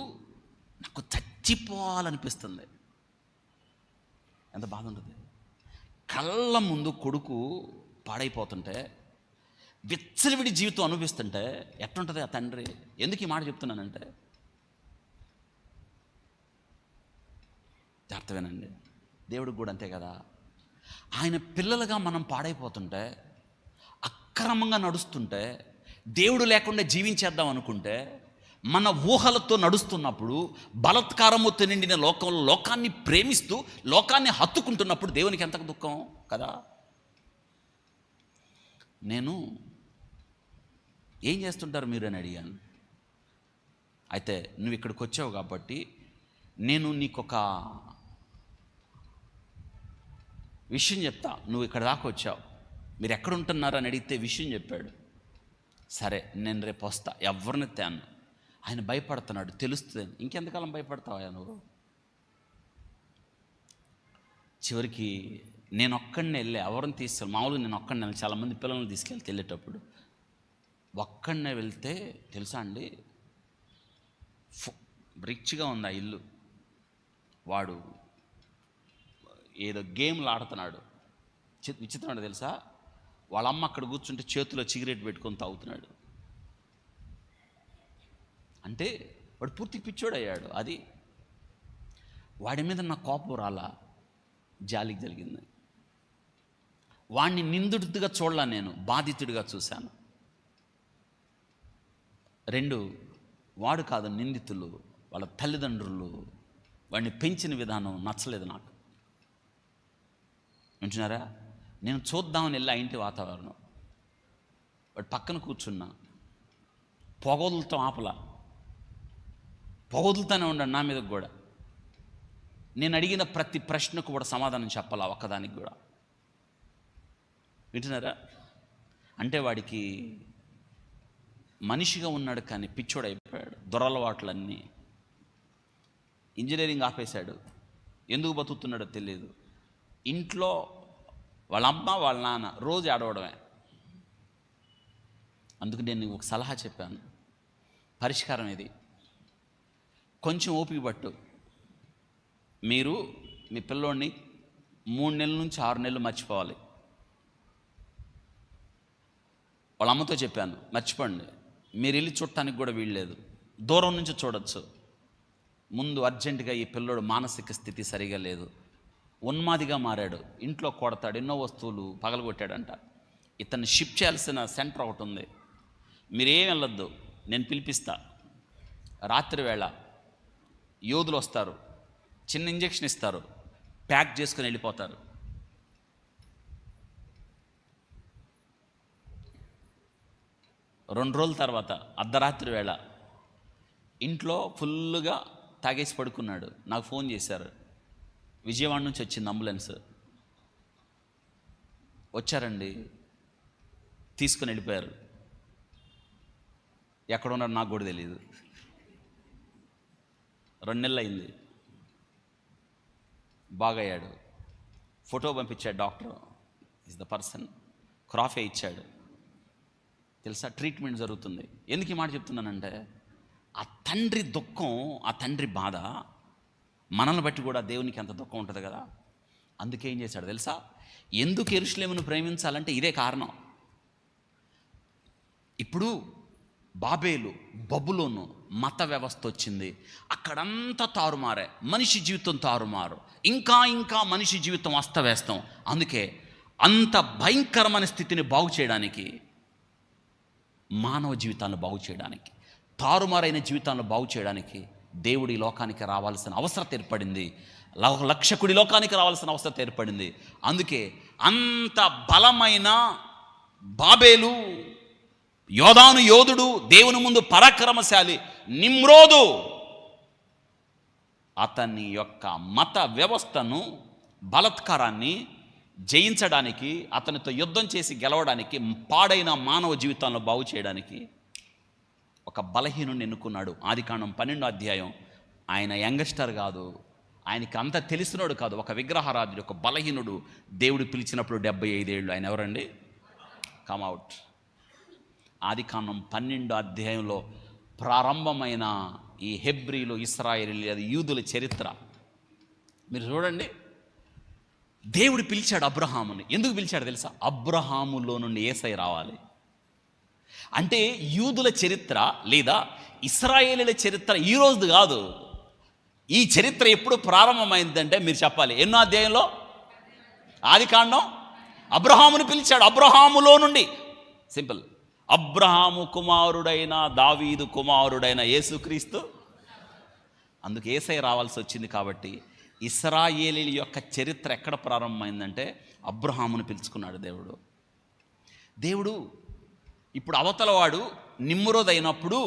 నాకు చచ్చిపోవాలనిపిస్తుంది. ఎంత బాధ ఉంటుంది. కళ్ళ ముందు కొడుకు పాడైపోతుంటే, విచ్చలవిడి జీవితం అనుభవిస్తుంటే ఎట్లుంటుంది ఆ తండ్రి? ఎందుకు ఈ మాట చెప్తున్నానంటే, జాగ్రత్తవేనండి, దేవుడికి కూడా అంతే కదా. ఆయన పిల్లలుగా మనం పాడైపోతుంటే, అక్రమంగా నడుస్తుంటే, దేవుడు లేకుండా జీవించేద్దాం అనుకుంటే, మన ఊహలతో నడుస్తున్నప్పుడు, బలత్కారముతో నిండిన లోకంలో లోకాన్ని ప్రేమిస్తూ లోకాన్ని హత్తుకుంటున్నప్పుడు దేవునికి ఎంత దుఃఖం కదా. నేను ఏం చేస్తుంటారు మీరు అని అడిగాను. అయితే నువ్వు ఇక్కడికి వచ్చావు కాబట్టి నేను నీకొక విషయం చెప్తా. నువ్వు ఇక్కడ దాకా వచ్చావు, మీరు ఎక్కడ ఉంటున్నారు అని అడిగితే విషయం చెప్పాడు. సరే నేను రేపు వస్తా, ఎవరిని తేను. ఆయన భయపడుతున్నాడు, తెలుస్తుంది. ఇంకెంతకాలం భయపడతావా నువ్వు? చివరికి నేను ఒక్కడిని వెళ్ళి ఎవరిని తీసుకెళ్ళి, మామూలుగా నేను ఒక్కడిని వెళ్ళి, చాలామంది పిల్లల్ని తీసుకెళ్ళి వెళ్ళేటప్పుడు ఒక్కడినే వెళ్తే తెలుసా అండి, రిచ్గా ఉంది ఆ ఇల్లు. వాడు ఏదో గేమ్లు ఆడుతున్నాడు. విచిత్రమైన తెలుసా, వాళ్ళ అమ్మ అక్కడ కూర్చుంటే చేతిలో సిగరెట్ పెట్టుకొని తాగుతున్నాడు. అంటే వాడు పూర్తి పిచ్చోడయ్యాడు. అది వాడి మీద నా కోపం రాలా, జాలికి జరిగింది. వాడిని నిందితుడిగా చూడలా, నేను బాధితుడిగా చూశాను. 2, వాడు కాదు నిందితులు, వాళ్ళ తల్లిదండ్రులు వాడిని పెంచిన విధానం నచ్చలేదు నాకు. వింటున్నారా? నేను చూద్దామని వెళ్ళి ఆ ఇంటి వాతావరణం, వాడు పక్కన కూర్చున్నా, పొగదులతో ఆపలా, పొగదులతోనే ఉన్నాడు నా మీద కూడా. నేను అడిగిన ప్రతి ప్రశ్నకు కూడా సమాధానం చెప్పాలా, ఒక్కదానికి కూడా. వింటున్నారా? అంటే వాడికి మనిషిగా ఉన్నాడు కానీ పిచ్చోడు అయిపోయాడు. దురలవాట్లన్నీ. ఇంజనీరింగ్ ఆపేశాడు, ఎందుకు బతుకుతున్నాడో తెలియదు. ఇంట్లో వాళ్ళ అమ్మ వాళ్ళ నాన్న రోజు ఆడవడమే. అందుకు నేను ఒక సలహా చెప్పాను, పరిష్కారం ఇది. కొంచెం ఓపిక పట్టు, మీరు మీ పిల్లోడిని 3 నెలల నుంచి 6 నెలలు మర్చిపోవాలి. వాళ్ళ అమ్మతో చెప్పాను, మర్చిపోండి. మీరు వెళ్ళి చూడటానికి కూడా వీల్లేదు, దూరం నుంచి చూడొచ్చు. ముందు అర్జెంటుగా ఈ పిల్లోడు మానసిక స్థితి సరిగా లేదు, ఉన్మాదిగా మారాడు, ఇంట్లో కొడతాడు, ఎన్నో వస్తువులు పగలగొట్టాడంట. ఇతన్ని షిఫ్ట్ చేయాల్సిన సెంటర్ ఒకటి ఉంది, మీరేం వెళ్ళొద్దు, నేను పిలిపిస్తా. రాత్రి వేళ యోధులు వస్తారు, చిన్న ఇంజెక్షన్ ఇస్తారు, ప్యాక్ చేసుకుని వెళ్ళిపోతారు. రెండు రోజుల తర్వాత అర్ధరాత్రి వేళ ఇంట్లో ఫుల్గా తాగేసి పడుకున్నాడు. నాకు ఫోన్ చేశారు, విజయవాడ నుంచి వచ్చింది అంబులెన్స్, వచ్చారండి, తీసుకుని వెళ్ళిపోయారు. ఎక్కడ ఉన్నాడు నాకు కూడా తెలియదు. 2 నెలలు అయింది, బాగయ్యాడు. ఫోటో పంపించాడు డాక్టర్, ఈజ్ ద పర్సన్. క్రాఫే ఇచ్చాడు. తెలుసా, ట్రీట్మెంట్ జరుగుతుంది. ఎందుకు ఈ మాట చెప్తున్నానంటే, ఆ తండ్రి దుఃఖం, ఆ తండ్రి బాధ మనల్ని బట్టి కూడా దేవునికి ఎంత దుఃఖం ఉంటుంది కదా. అందుకే ఏం చేశాడు తెలుసా, ఎందుకు యెరూషలేమును ప్రేమించాలంటే ఇదే కారణం. ఇప్పుడు బాబేలు, బబులోను మత వ్యవస్థ వచ్చింది, అక్కడంతా తారుమారే, మనిషి జీవితం తారుమారు, ఇంకా ఇంకా మనిషి జీవితం అస్తవ్యస్తం. అందుకే అంత భయంకరమైన స్థితిని బాగు చేయడానికి, మానవ జీవితాలను బాగు చేయడానికి, తారుమారైన జీవితాలను బాగు చేయడానికి దేవుడు ఈ లోకానికి రావాల్సిన అవసరం ఏర్పడింది. రక్షకుడి లోకానికి రావాల్సిన అవసరం ఏర్పడింది. అందుకే అంత బలమైన బాబేలు, యోధాను యోధుడు, దేవుని ముందు పరాక్రమశాలి నిమ్రోదు, అతని యొక్క మత వ్యవస్థను, బలత్కారాన్ని జయించడానికి, అతనితో యుద్ధం చేసి గెలవడానికి, పాడైన మానవ జీవితాలను బాగు చేయడానికి ఒక బలహీనుడిని ఎన్నుకున్నాడు. ఆదికాండం 12వ అధ్యాయం. ఆయన యంగ్స్టర్ కాదు, ఆయనకి అంత తెలిసినోడు కాదు, ఒక విగ్రహారాధుడు, ఒక బలహీనుడు. దేవుడు పిలిచినప్పుడు 75 ఏళ్ళు. ఆయన ఎవరండి? కమ్అవుట్. ఆదికాండం 12వ అధ్యాయంలో ప్రారంభమైన ఈ హెబ్రీలు, ఇశ్రాయేలీలు, అది యూదుల చరిత్ర మీరు చూడండి. దేవుడు పిలిచాడు అబ్రహాముని. ఎందుకు పిలిచాడు తెలుసా? అబ్రహాములో నుండి యేసయ్య రావాలి అంటే. యూదుల చరిత్ర లేదా ఇశ్రాయేలీల చరిత్ర ఈరోజు కాదు. ఈ చరిత్ర ఎప్పుడు ప్రారంభమైందంటే మీరు చెప్పాలి, ఎన్నో అధ్యాయంలో? ఆదికాండం. అబ్రహాముని పిలిచాడు, అబ్రహాములో నుండి. సింపుల్. అబ్రహాము కుమారుడైన, దావీదు కుమారుడైన యేసుక్రీస్తు. అందుకు యేసయ్య రావాల్సి వచ్చింది. కాబట్టి ఇశ్రాయేలీల యొక్క చరిత్ర ఎక్కడ ప్రారంభమైందంటే అబ్రహామును పిలుచుకున్నాడు దేవుడు. దేవుడు ఇప్పుడు అవతల వాడు నిమ్రోద్ అయినప్పుడు,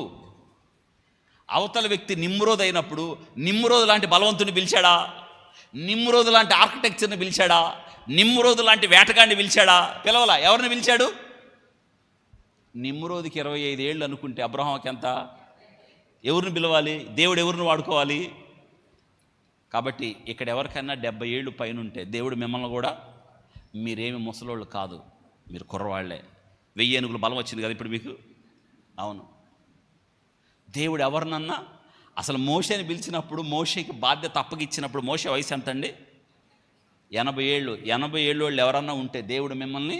అవతల వ్యక్తి నిమ్రోద్ అయినప్పుడు, నిమ్రోద్ లాంటి బలవంతుని పిలిచాడా? నిమ్రోద్ లాంటి ఆర్కిటెక్చర్ని పిలిచాడా? నిమ్రోద్ లాంటి వేటగాడిని పిలిచాడా? పిలవలా. ఎవరిని పిలిచాడు? నిమ్రోదికి 25 ఏళ్ళు అనుకుంటే అబ్రహాంకి ఎంత? ఎవరిని పిలవాలి? దేవుడు ఎవరిని వాడుకోవాలి? కాబట్టి ఇక్కడ ఎవరికైనా 70 ఏళ్ళు పైన ఉంటే దేవుడు మిమ్మల్ని కూడా, మీరేమి ముసలోళ్ళు కాదు, మీరు కుర్రవాళ్లే. 1000 ఏనుగులు బలం వచ్చింది కదా ఇప్పుడు మీకు. అవును. దేవుడు ఎవరినన్నా, అసలు మోషేని పిలిచినప్పుడు, మోషేకి బాధ్యత అప్పగిచ్చినప్పుడు, మోషే వయసు ఎంత అండి? 80 ఏళ్ళు. 80 ఏళ్ళు వాళ్ళు ఎవరన్నా ఉంటే దేవుడు మిమ్మల్ని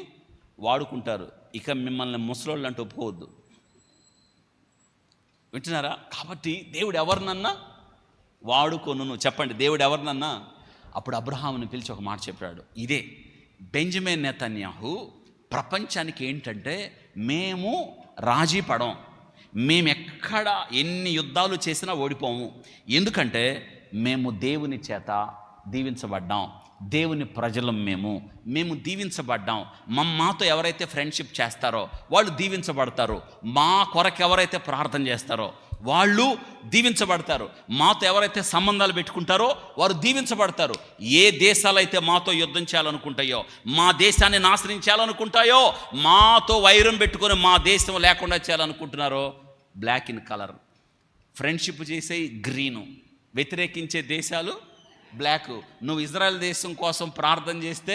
వాడుకుంటారు. ఇక మిమ్మల్ని ముసలోళ్ళు అంటే ఒప్పుకోవద్దు. వింటున్నారా? కాబట్టి దేవుడు ఎవరినన్నా వాడుకొనును. చెప్పండి, దేవుడు ఎవరినన్నా. అప్పుడు అబ్రహాముని పిలిచి ఒక మాట చెప్పాడు. ఇదే బెంజమిన్ నెతన్యాహు ప్రపంచానికి ఏంటంటే, మేము రాజీ పడం, మేమెక్కడ ఎన్ని యుద్ధాలు చేసినా ఓడిపోము. ఎందుకంటే మేము దేవుని చేత దీవించబడ్డాం, దేవుని ప్రజలం, మేము దీవించబడ్డాం. మాతో ఎవరైతే ఫ్రెండ్షిప్ చేస్తారో వాళ్ళు దీవించబడతారు. మా కొరకు ఎవరైతే ప్రార్థన చేస్తారో వాళ్ళు దీవించబడతారు. మాతో ఎవరైతే సంబంధాలు పెట్టుకుంటారో వారు దీవించబడతారు. ఏ దేశాలైతే మాతో యుద్ధం చేయాలనుకుంటాయో, మా దేశాన్ని నాశనం చేయాలనుకుంటాయో, మాతో వైరం పెట్టుకొని మా దేశం లేకుండా చేయాలనుకుంటున్నారో, బ్లాక్ ఇన్ కలర్. ఫ్రెండ్షిప్ చేసే గ్రీను, వ్యతిరేకించే దేశాలు బ్లాక్. నువ్వు ఇజ్రాయెల్ దేశం కోసం ప్రార్థన చేస్తే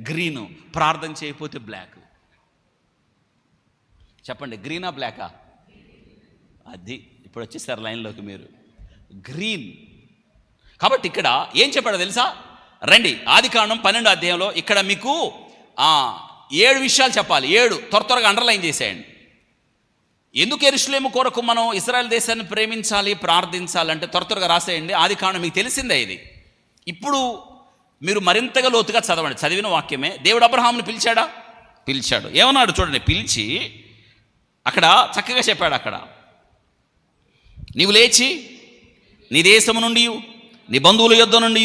గ్రీను, ప్రార్థన చేయకపోతే బ్లాక్. చెప్పండి, గ్రీనా బ్లాకా? అది ఇప్పుడు వచ్చేసారు లైన్లోకి మీరు. గ్రీన్. కాబట్టి ఇక్కడ ఏం చెప్పాడో తెలుసా? రండి, ఆదికాండం 12వ అధ్యాయంలో ఇక్కడ మీకు 7 విషయాలు చెప్పాలి. 7 త్వరగా అండర్లైన్ చేసేయండి. ఎందుకు యెరూషలేము కొరకు మనం ఇశ్రాయేల్ దేశాన్ని ప్రేమించాలి, ప్రార్థించాలంటే త్వరగా రాసేయండి. ఆదికాండం మీకు తెలిసిందే ఇది. ఇప్పుడు మీరు మరింతగా లోతుగా చదవండి. చదివిన వాక్యమే. దేవుడు అబ్రహామును పిలిచాడా? పిలిచాడు. ఏమన్నాడు చూడండి. పిలిచి అక్కడ చక్కగా చెప్పాడు. అక్కడ నీవు లేచి నీ దేశము నుండి, నీ బంధువుల యొద్ద నుండి,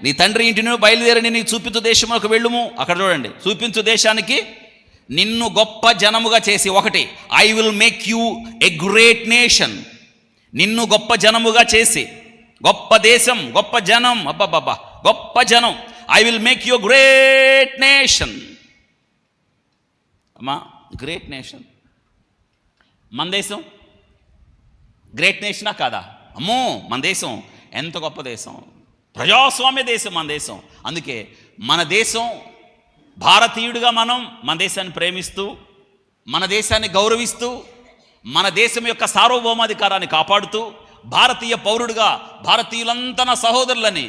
నీ తండ్రి ఇంటి నుండి బయలుదేరని నీ చూపించు దేశములకు వెళ్ళుము. అక్కడ చూడండి, చూపించు దేశానికి నిన్ను గొప్ప జనముగా చేసి. 1, I will make you a great nation. నిన్ను గొప్ప జనముగా చేసి, గొప్ప దేశం, గొప్ప జనం, అబ్బబ్బబ్బా గొప్ప జనం. I will make you great nation. అమ్మా, గ్రేట్ నేషన్. మన దేశం గ్రేట్ నేషనా కాదా? అమ్మో, మన దేశం ఎంత గొప్ప దేశం, ప్రజాస్వామ్య దేశం మన దేశం. అందుకే మన దేశం, భారతీయుడిగా మనం మన దేశాన్ని ప్రేమిస్తూ, మన దేశాన్ని గౌరవిస్తూ, మన దేశం యొక్క సార్వభౌమాధికారాన్ని కాపాడుతూ, భారతీయ పౌరుడిగా భారతీయులంతా నా సహోదరులని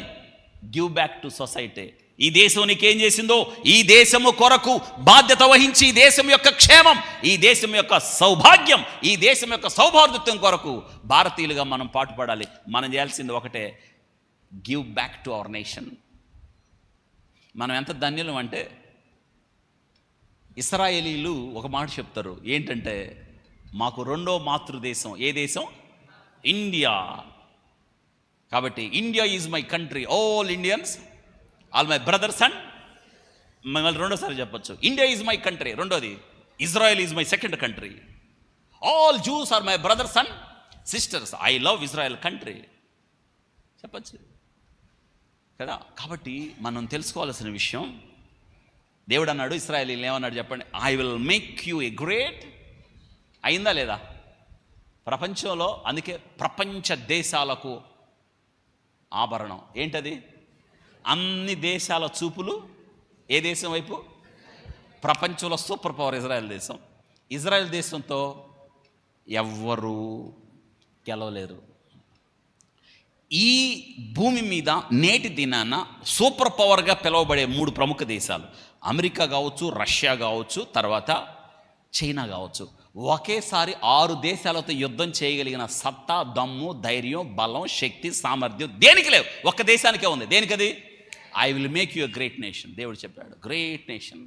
గివ్ బ్యాక్ టు సొసైటీ. ఈ దేశం నీకేం చేసిందో, ఈ దేశము కొరకు బాధ్యత వహించి, ఈ దేశం యొక్క క్షేమం, ఈ దేశం యొక్క సౌభాగ్యం, ఈ దేశం యొక్క సౌభార్దత్వం కొరకు భారతీయులుగా మనం పాటుపడాలి. మనం చేయాల్సింది ఒకటే, give back to our nation. మనం ఎంత ధన్యులం అంటే, ఇశ్రాయేలీలు ఒక మాట చెప్తారు. ఏంటంటే, మాకు 2వ మాతృదేశం. ఏ దేశం? ఇండియా. కాబట్టి India is my country, all Indians, all my brothers and, మళ్ళీ రెండోసారి చెప్పచ్చు, ఇండియా ఈజ్ మై కంట్రీ. రెండోది, Israel is my second country. All Jews are my brothers and sisters. I love Israel country చెప్పచ్చు కదా. కాబట్టి మనం తెలుసుకోవాల్సిన విషయం, దేవుడు అన్నాడు ఇశ్రాయేలీలు ఏమన్నాడు చెప్పండి? I will make you a great. అయిందా లేదా? ప్రపంచంలో. అందుకే ప్రపంచ దేశాలకు ఆభరణం ఏంటది? అన్ని దేశాల చూపులు ఏ దేశం వైపు? ప్రపంచంలో సూపర్ పవర్ ఇజ్రాయెల్ దేశం. ఇజ్రాయెల్ దేశంతో ఎవ్వరూ గెలవలేరు. ఈ భూమి మీద నేటి దినాన సూపర్ పవర్గా పిలువబడే 3 ప్రముఖ దేశాలు, అమెరికా కావచ్చు, రష్యా కావచ్చు, తర్వాత చైనా కావచ్చు. ఒకేసారి 6 దేశాలతో యుద్ధం చేయగలిగిన సత్తా, దమ్ము, ధైర్యం, బలం, శక్తి, సామర్థ్యం దేనికి లేవు, ఒక్క దేశానికే ఉంది. దేనికది? I will make you a great nation. దేవుడు చెప్పాడు, గ్రేట్ నేషన్.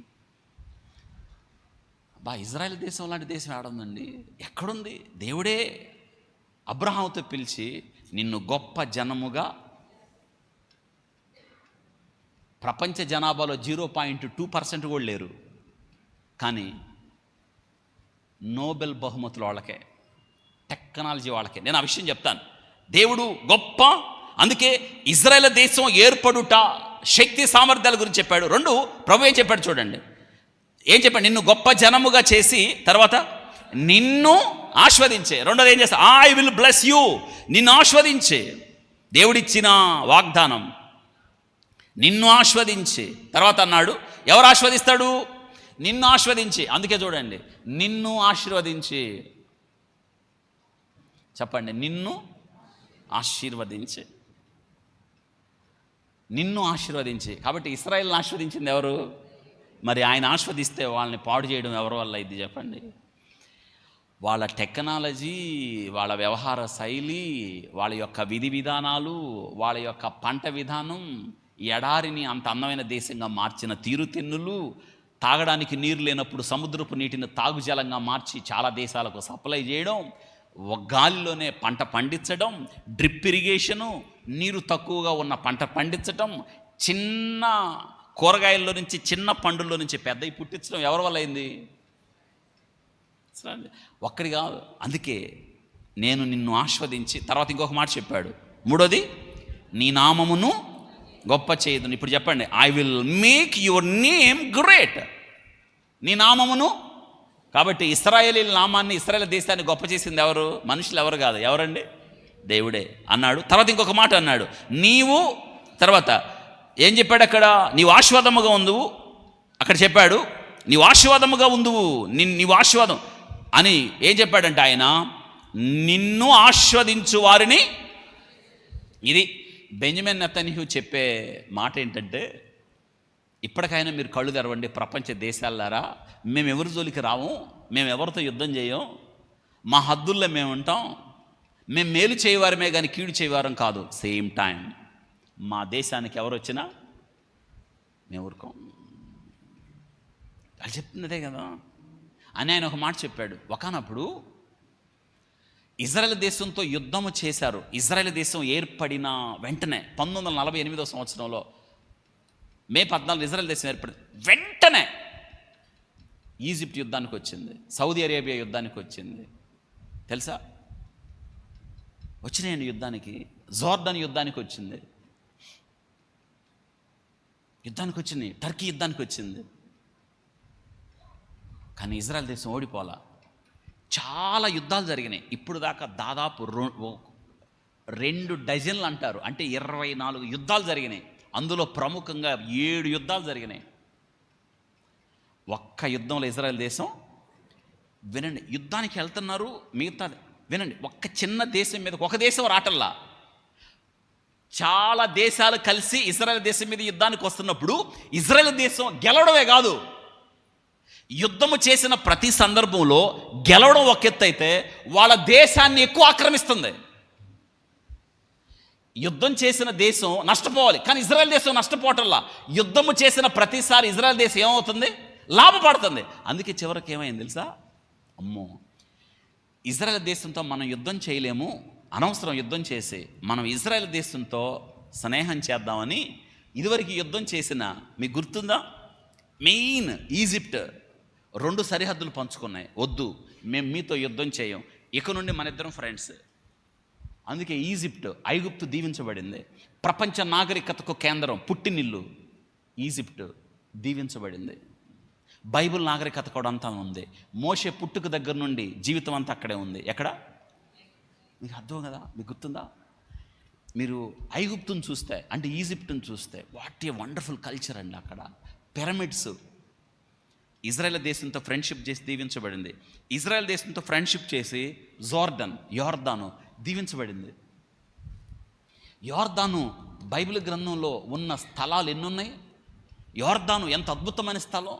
ఇజ్రాయెల్ దేశం లాంటి దేశం ఏడుందండి? ఎక్కడుంది? దేవుడే అబ్రహాముతో పిలిచి, నిన్ను గొప్ప జనముగా, ప్రపంచ జనాభాలో 0.2% కూడా లేరు, కానీ నోబెల్ బహుమతులు వాళ్ళకే, టెక్నాలజీ వాళ్ళకే. నేను ఆ విషయం చెప్తాను. దేవుడు గొప్ప. అందుకే ఇజ్రాయెల్ దేశం ఏర్పడుట, శక్తి సామర్థ్యాల గురించి చెప్పాడు. 2, ప్రభు ఏం చెప్పాడు చూడండి. ఏం చెప్పాడు? నిన్ను గొప్ప జనముగా చేసి, తర్వాత నిన్ను ఆస్వాదించే. రెండోది ఏం చేస్తా? I will bless you. నిన్ను ఆస్వాదించే. దేవుడిచ్చిన వాగ్దానం, నిన్ను ఆస్వాదించే. తర్వాత అన్నాడు, ఎవరు ఆస్వాదిస్తాడు? నిన్ను ఆస్వాదించి. అందుకే చూడండి, నిన్ను ఆశీర్వదించి. చెప్పండి, నిన్ను ఆశీర్వదించి, నిన్ను ఆశీర్వదించి. కాబట్టి ఇశ్రాయేల్ని ఆశీర్వదించింది ఎవరు? మరి ఆయన ఆస్వాదిస్తే వాళ్ళని పాడు చేయడం ఎవరి వల్ల ఇది చెప్పండి? వాళ్ళ టెక్నాలజీ, వాళ్ళ వ్యవహార శైలి, వాళ్ళ యొక్క విధి విధానాలు, వాళ్ళ యొక్క పంట విధానం, ఎడారిని అంత అందమైన దేశంగా మార్చిన తీరుతెన్నులు, తాగడానికి నీరు లేనప్పుడు సముద్రపు నీటిని తాగుజలంగా మార్చి చాలా దేశాలకు సప్లై చేయడం, గాలిలోనే పంట పండించడం, డ్రిప్ ఇరిగేషను, నీరు తక్కువగా ఉన్న పంట పండించడం, చిన్న కూరగాయల్లో నుంచి, చిన్న పండుల్లో నుంచి పెద్దవి పుట్టించడం ఎవరి వల్ల అయింది? ఒక్కడి కాదు. అందుకే నేను నిన్ను ఆస్వాదించి. తర్వాత ఇంకొక మాట చెప్పాడు, 3వది, నీ నామమును గొప్ప చేయదును. ఇప్పుడు చెప్పండి, I will make your name great. నీ నామమును. కాబట్టి ఇశ్రాయేలీల నామాన్ని, ఇశ్రాయేల్ దేశాన్ని గొప్ప చేసింది ఎవరు? మనుషులు ఎవరు కాదు. ఎవరండి? దేవుడే అన్నాడు. తర్వాత ఇంకొక మాట అన్నాడు, నీవు. తర్వాత ఏం చెప్పాడు అక్కడ? నీవు ఆశీర్వాదముగా ఉందువు. అక్కడ చెప్పాడు, నీవు ఆశీర్వాదముగా ఉందువు, నీవు ఆశీర్వాదం అని ఏం చెప్పాడంటే ఆయన, నిన్ను ఆస్వాదించు వారిని. ఇది బెంజమిన్ నెతన్యాహు చెప్పే మాట ఏంటంటే, ఇప్పటికైనా మీరు కళ్ళు తెరవండి ప్రపంచ దేశాలారా, మేము ఎవరి జోలికి రాము, మేము ఎవరితో యుద్ధం చేయం, మా హద్దుల్లో మేము ఉంటాం, మేము మేలు చేయవారమే కానీ కీడు చేయవారం కాదు. సేమ్ టైం మా దేశానికి ఎవరు వచ్చినా మేము ఊరుకోం. వాళ్ళు చెప్తున్నదే కదా అని ఆయన ఒక మాట చెప్పాడు. ఒకనప్పుడు ఇజ్రాయెల్ దేశంతో యుద్ధము చేశారు. ఇజ్రాయెల్ దేశం ఏర్పడిన వెంటనే 1948 సంవత్సరంలో మే 14 ఇజ్రాయెల్ దేశం ఏర్పడింది. వెంటనే ఈజిప్ట్ యుద్ధానికి వచ్చింది, సౌదీ అరేబియా యుద్ధానికి వచ్చింది. తెలుసా? వచ్చినాయండి యుద్ధానికి. జోర్డాన్ యుద్ధానికి వచ్చింది, టర్కీ యుద్ధానికి వచ్చింది. కానీ ఇజ్రాయెల్ దేశం ఓడిపోలా. చాలా యుద్ధాలు జరిగినాయి. ఇప్పుడు దాకా దాదాపు 2 డజన్లు అంటారు, అంటే 24 యుద్ధాలు జరిగినాయి. అందులో ప్రముఖంగా 7 యుద్ధాలు జరిగినాయి. ఒక్క యుద్ధంలో ఇజ్రాయెల్ దేశం, వినండి, యుద్ధానికి వెళ్తున్నారు, మిగతా వినండి, ఒక్క చిన్న దేశం మీద, ఒక దేశం రాటల్లా, చాలా దేశాలు కలిసి ఇజ్రాయెల్ దేశం మీద యుద్ధానికి వస్తున్నప్పుడు ఇజ్రాయెల్ దేశం గెలవడమే కాదు, యుద్ధము చేసిన ప్రతి సందర్భంలో గెలవడం ఒక ఎత్తు అయితే వాళ్ళ దేశాన్ని ఎక్కువ ఆక్రమిస్తుంది. యుద్ధం చేసిన దేశం నష్టపోవాలి, కానీ ఇజ్రాయెల్ దేశం నష్టపోవటంలా. యుద్ధము చేసిన ప్రతిసారి ఇజ్రాయెల్ దేశం ఏమవుతుంది? లాభపడుతుంది. అందుకే చివరికి ఏమైంది తెలుసా? అమ్మో, ఇజ్రాయెల్ దేశంతో మనం యుద్ధం చేయలేము, అనవసరం యుద్ధం చేసి, మనం ఇజ్రాయెల్ దేశంతో స్నేహం చేద్దామని ఇదివరకు యుద్ధం చేసిన, మీకు గుర్తుందా? మెయిన్ ఈజిప్ట్ 2 సరిహద్దులు పంచుకున్నాయి. వద్దు, మేము మీతో యుద్ధం చేయం, ఇక నుండి మన ఇద్దరం ఫ్రెండ్స్. అందుకే ఈజిప్ట్, ఐగుప్తు దీవించబడింది. ప్రపంచ నాగరికతకు కేంద్రం, పుట్టినిల్లు ఈజిప్ట్ దీవించబడింది. బైబిల్ నాగరికత కూడా అంతా ఉంది. మోషే పుట్టుక దగ్గర నుండి జీవితం అంతా అక్కడే ఉంది. ఎక్కడ? మీకు అర్థం కదా? మీకు గుర్తుందా? మీరు ఐగుప్తుని చూస్తే, అంటే ఈజిప్టుని చూస్తే, వాట్ ఏ వండర్ఫుల్ కల్చర్ అండి. అక్కడ పిరమిడ్స్. ఇజ్రాయెల్ దేశంతో ఫ్రెండ్షిప్ చేసి దీవించబడింది. ఇజ్రాయెల్ దేశంతో ఫ్రెండ్షిప్ చేసి యోర్దాను దీవించబడింది. యోర్దాను బైబిల్ గ్రంథంలో ఉన్న స్థలాలు ఎన్నున్నాయి? యోర్దాను ఎంత అద్భుతమైన స్థలం.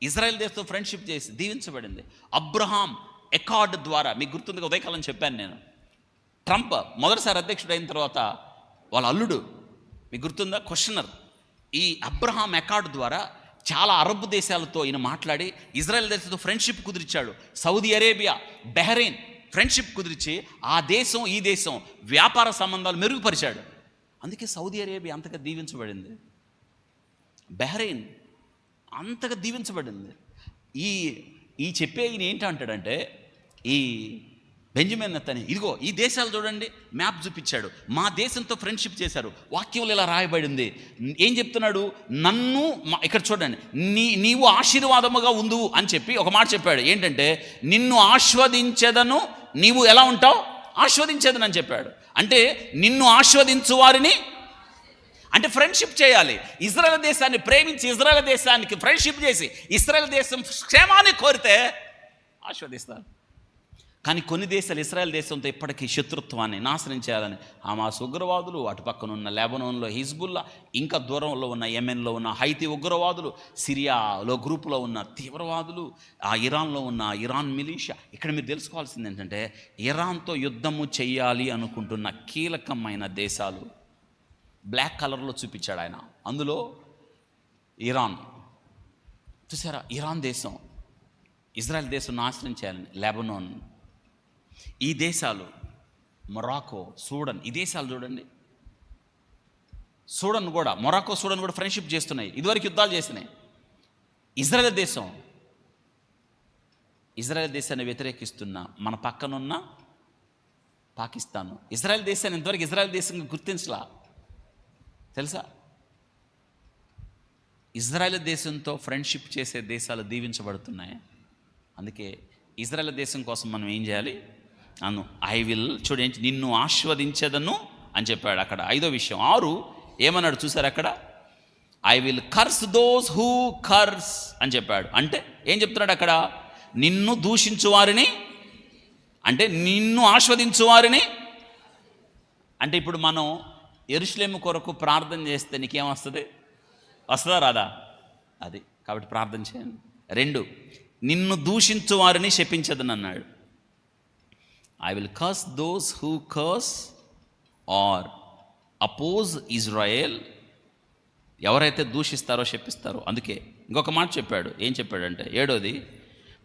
ఇజ్రాయెల్ దేశంతో ఫ్రెండ్షిప్ చేసి దీవించబడింది. అబ్రహాం అకార్డ్ ద్వారా, మీకు గుర్తుంది, ఉదయకాలం చెప్పాను నేను, ట్రంప్ మొదటిసారి అధ్యక్షుడు అయిన తర్వాత వాళ్ళ అల్లుడు, మీకు గుర్తుందా, క్వశ్చనర్, ఈ అబ్రహాం అకార్డ్ ద్వారా చాలా అరబ్ దేశాలతో ఈయన మాట్లాడి ఇజ్రాయెల్ దేశంతో ఫ్రెండ్షిప్ కుదిర్చాడు. సౌదీ అరేబియా, బహ్రెయిన్ ఫ్రెండ్షిప్ కుదిర్చి ఆ దేశం ఈ దేశం వ్యాపార సంబంధాలు మెరుగుపరిచాడు. అందుకే సౌదీ అరేబియా అంతగా దీవించబడింది, బహ్రెయిన్ అంతగా దీవించబడింది. ఈ చెప్పే ఈయన ఏంటంటాడంటే, ఈ బెంజమిన్ నెతన్యాహు, ఇదిగో ఈ దేశాలు చూడండి, మ్యాప్ చూపించాడు, మా దేశంతో ఫ్రెండ్షిప్ చేశారు. వాక్యంలో ఇలా రాయబడింది. ఏం చెప్తున్నాడు? నన్ను, ఇక్కడ చూడండి, నీవు ఆశీర్వాదముగా ఉండు అని చెప్పి ఒక మాట చెప్పాడు. ఏంటంటే, నిన్ను ఆస్వాదించేదను, నీవు ఎలా ఉంటావు? ఆస్వాదించేదను అని చెప్పాడు. అంటే నిన్ను ఆస్వాదించు వారిని, అంటే ఫ్రెండ్షిప్ చేయాలి. ఇజ్రాయెల్ దేశాన్ని ప్రేమించి ఇజ్రాయెల్ దేశానికి ఫ్రెండ్షిప్ చేసి ఇజ్రాయెల్ దేశం క్షేమాన్ని కోరితే ఆస్వాదిస్తారు. కానీ కొన్ని దేశాలు ఇజ్రాయెల్ దేశంతో ఇప్పటికీ శత్రుత్వాన్ని నాశనం చేయాలని హమాస్ ఉగ్రవాదులు, అటు పక్కనున్న లెబనాన్లో హిజ్బుల్లా, ఇంకా దూరంలో ఉన్న యెమెన్లో ఉన్న హైతీ ఉగ్రవాదులు, సిరియాలో గ్రూపులో ఉన్న తీవ్రవాదులు, ఆ ఇరాన్లో ఉన్న ఇరాన్ మిలీషియా. ఇక్కడ మీరు తెలుసుకోవాల్సింది ఏంటంటే, ఇరాన్తో యుద్ధము చేయాలి అనుకుంటున్న కీలకమైన దేశాలు బ్లాక్ కలర్లో చూపించాడు ఆయన. అందులో ఇరాన్, చూసారా, ఇరాన్ దేశం ఇజ్రాయెల్ దేశం నాశనం చేయాలని, లెబనాన్, ఈ దేశాలు, మొరాకో, సూడన్, ఈ దేశాలు చూడండి. సూడన్ కూడా, మొరాకో సూడన్ కూడా ఫ్రెండ్షిప్ చేస్తున్నాయి, ఇదివరకు యుద్ధాలు చేసినాయి. ఇజ్రాయెల్ దేశాన్ని వ్యతిరేకిస్తున్న మన పక్కనున్న పాకిస్తాన్, ఇజ్రాయెల్ దేశాన్ని ఇంతవరకు ఇజ్రాయెల్ దేశంగా గుర్తించలా, తెలుసా? ఇజ్రాయెల్ దేశంతో ఫ్రెండ్షిప్ చేసే దేశాలు దీవించబడుతున్నాయి. అందుకే ఇజ్రాయెల్ దేశం కోసం మనం ఏం చేయాలి? చూడండి, నిన్ను ఆస్వాదించదను అని చెప్పాడు. అక్కడ 5వ విషయం 6 ఏమన్నాడు చూసారు అక్కడ? I will curse those who curse అని చెప్పాడు. అంటే ఏం చెప్తున్నాడు అక్కడ? నిన్ను దూషించు వారిని, అంటే నిన్ను ఆస్వాదించు వారిని. అంటే ఇప్పుడు మనం యెరూషలేము కొరకు ప్రార్థన చేస్తే నీకేమొస్తుంది? వస్తుందా రాదా? అది కాబట్టి ప్రార్థన చేయండి. 2, నిన్ను దూషించు వారిని శపించదనన్నాడు. I will curse those who curse or oppose Israel. ఎవరైతే దూషిస్తారో శపిస్తారో. అందుకే ఇంకొక మాట చెప్పాడు. ఏం చెప్పాడంటే 7వది,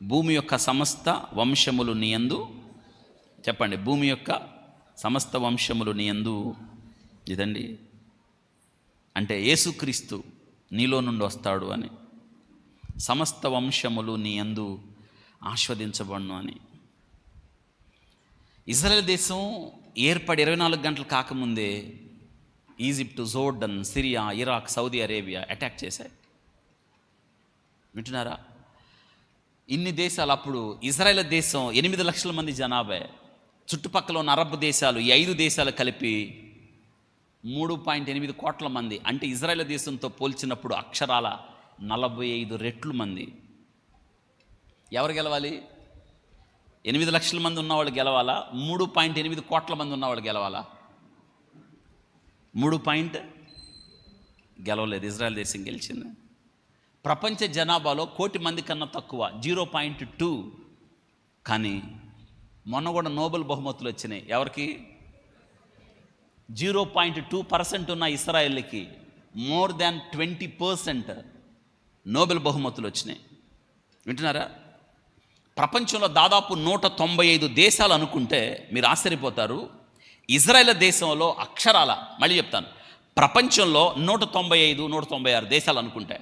భూమి యొక్క సమస్త వంశములు నీయందు. చెప్పండి, భూమి యొక్క సమస్త వంశములు నీయందు. ఇదండి అంటే యేసుక్రీస్తు నీలో నుండి వస్తాడు అని. సమస్త వంశములు నీయందు ఆస్వాదించబడును అని. ఇజ్రాయెల్ దేశం ఏర్పడి 24 గంటలు కాకముందే Egypt, Jordan, Syria, Iraq, Saudi Arabia attack చేశాయి. వింటున్నారా? ఇన్ని దేశాలు. అప్పుడు ఇజ్రాయెల్ దేశం 8 లక్షల మంది జనాభా. చుట్టుపక్కల ఉన్న అరబ్ దేశాలు, ఈ 5 దేశాలు కలిపి 3.8 కోట్ల మంది. అంటే ఇజ్రాయెల్ దేశంతో పోల్చినప్పుడు అక్షరాల 45 రెట్లు మంది. ఎవరు గెలవాలి? 8 లక్షల మంది ఉన్నవాళ్ళు గెలవాలా? 3.8 కోట్ల మంది ఉన్నవాళ్ళు గెలవాలా? 3 గెలవలేదు. ఇజ్రాయెల్ దేశం గెలిచింది. ప్రపంచ జనాభాలో 1 కోటి మంది కన్నా తక్కువ, 0.2. కానీ మొన్న కూడా నోబెల్ బహుమతులు వచ్చినాయి. ఎవరికి? 0.2% ఉన్న ఇస్రాయేల్కి మోర్ దాన్ 20% నోబెల్ బహుమతులు వచ్చినాయి. వింటున్నారా? ప్రపంచంలో దాదాపు 195 దేశాలు అనుకుంటే మీరు ఆశ్చర్యపోతారు. ఇజ్రాయెల్ దేశంలో అక్షరాల, మళ్ళీ చెప్తాను, ప్రపంచంలో 195, 196 దేశాలు అనుకుంటే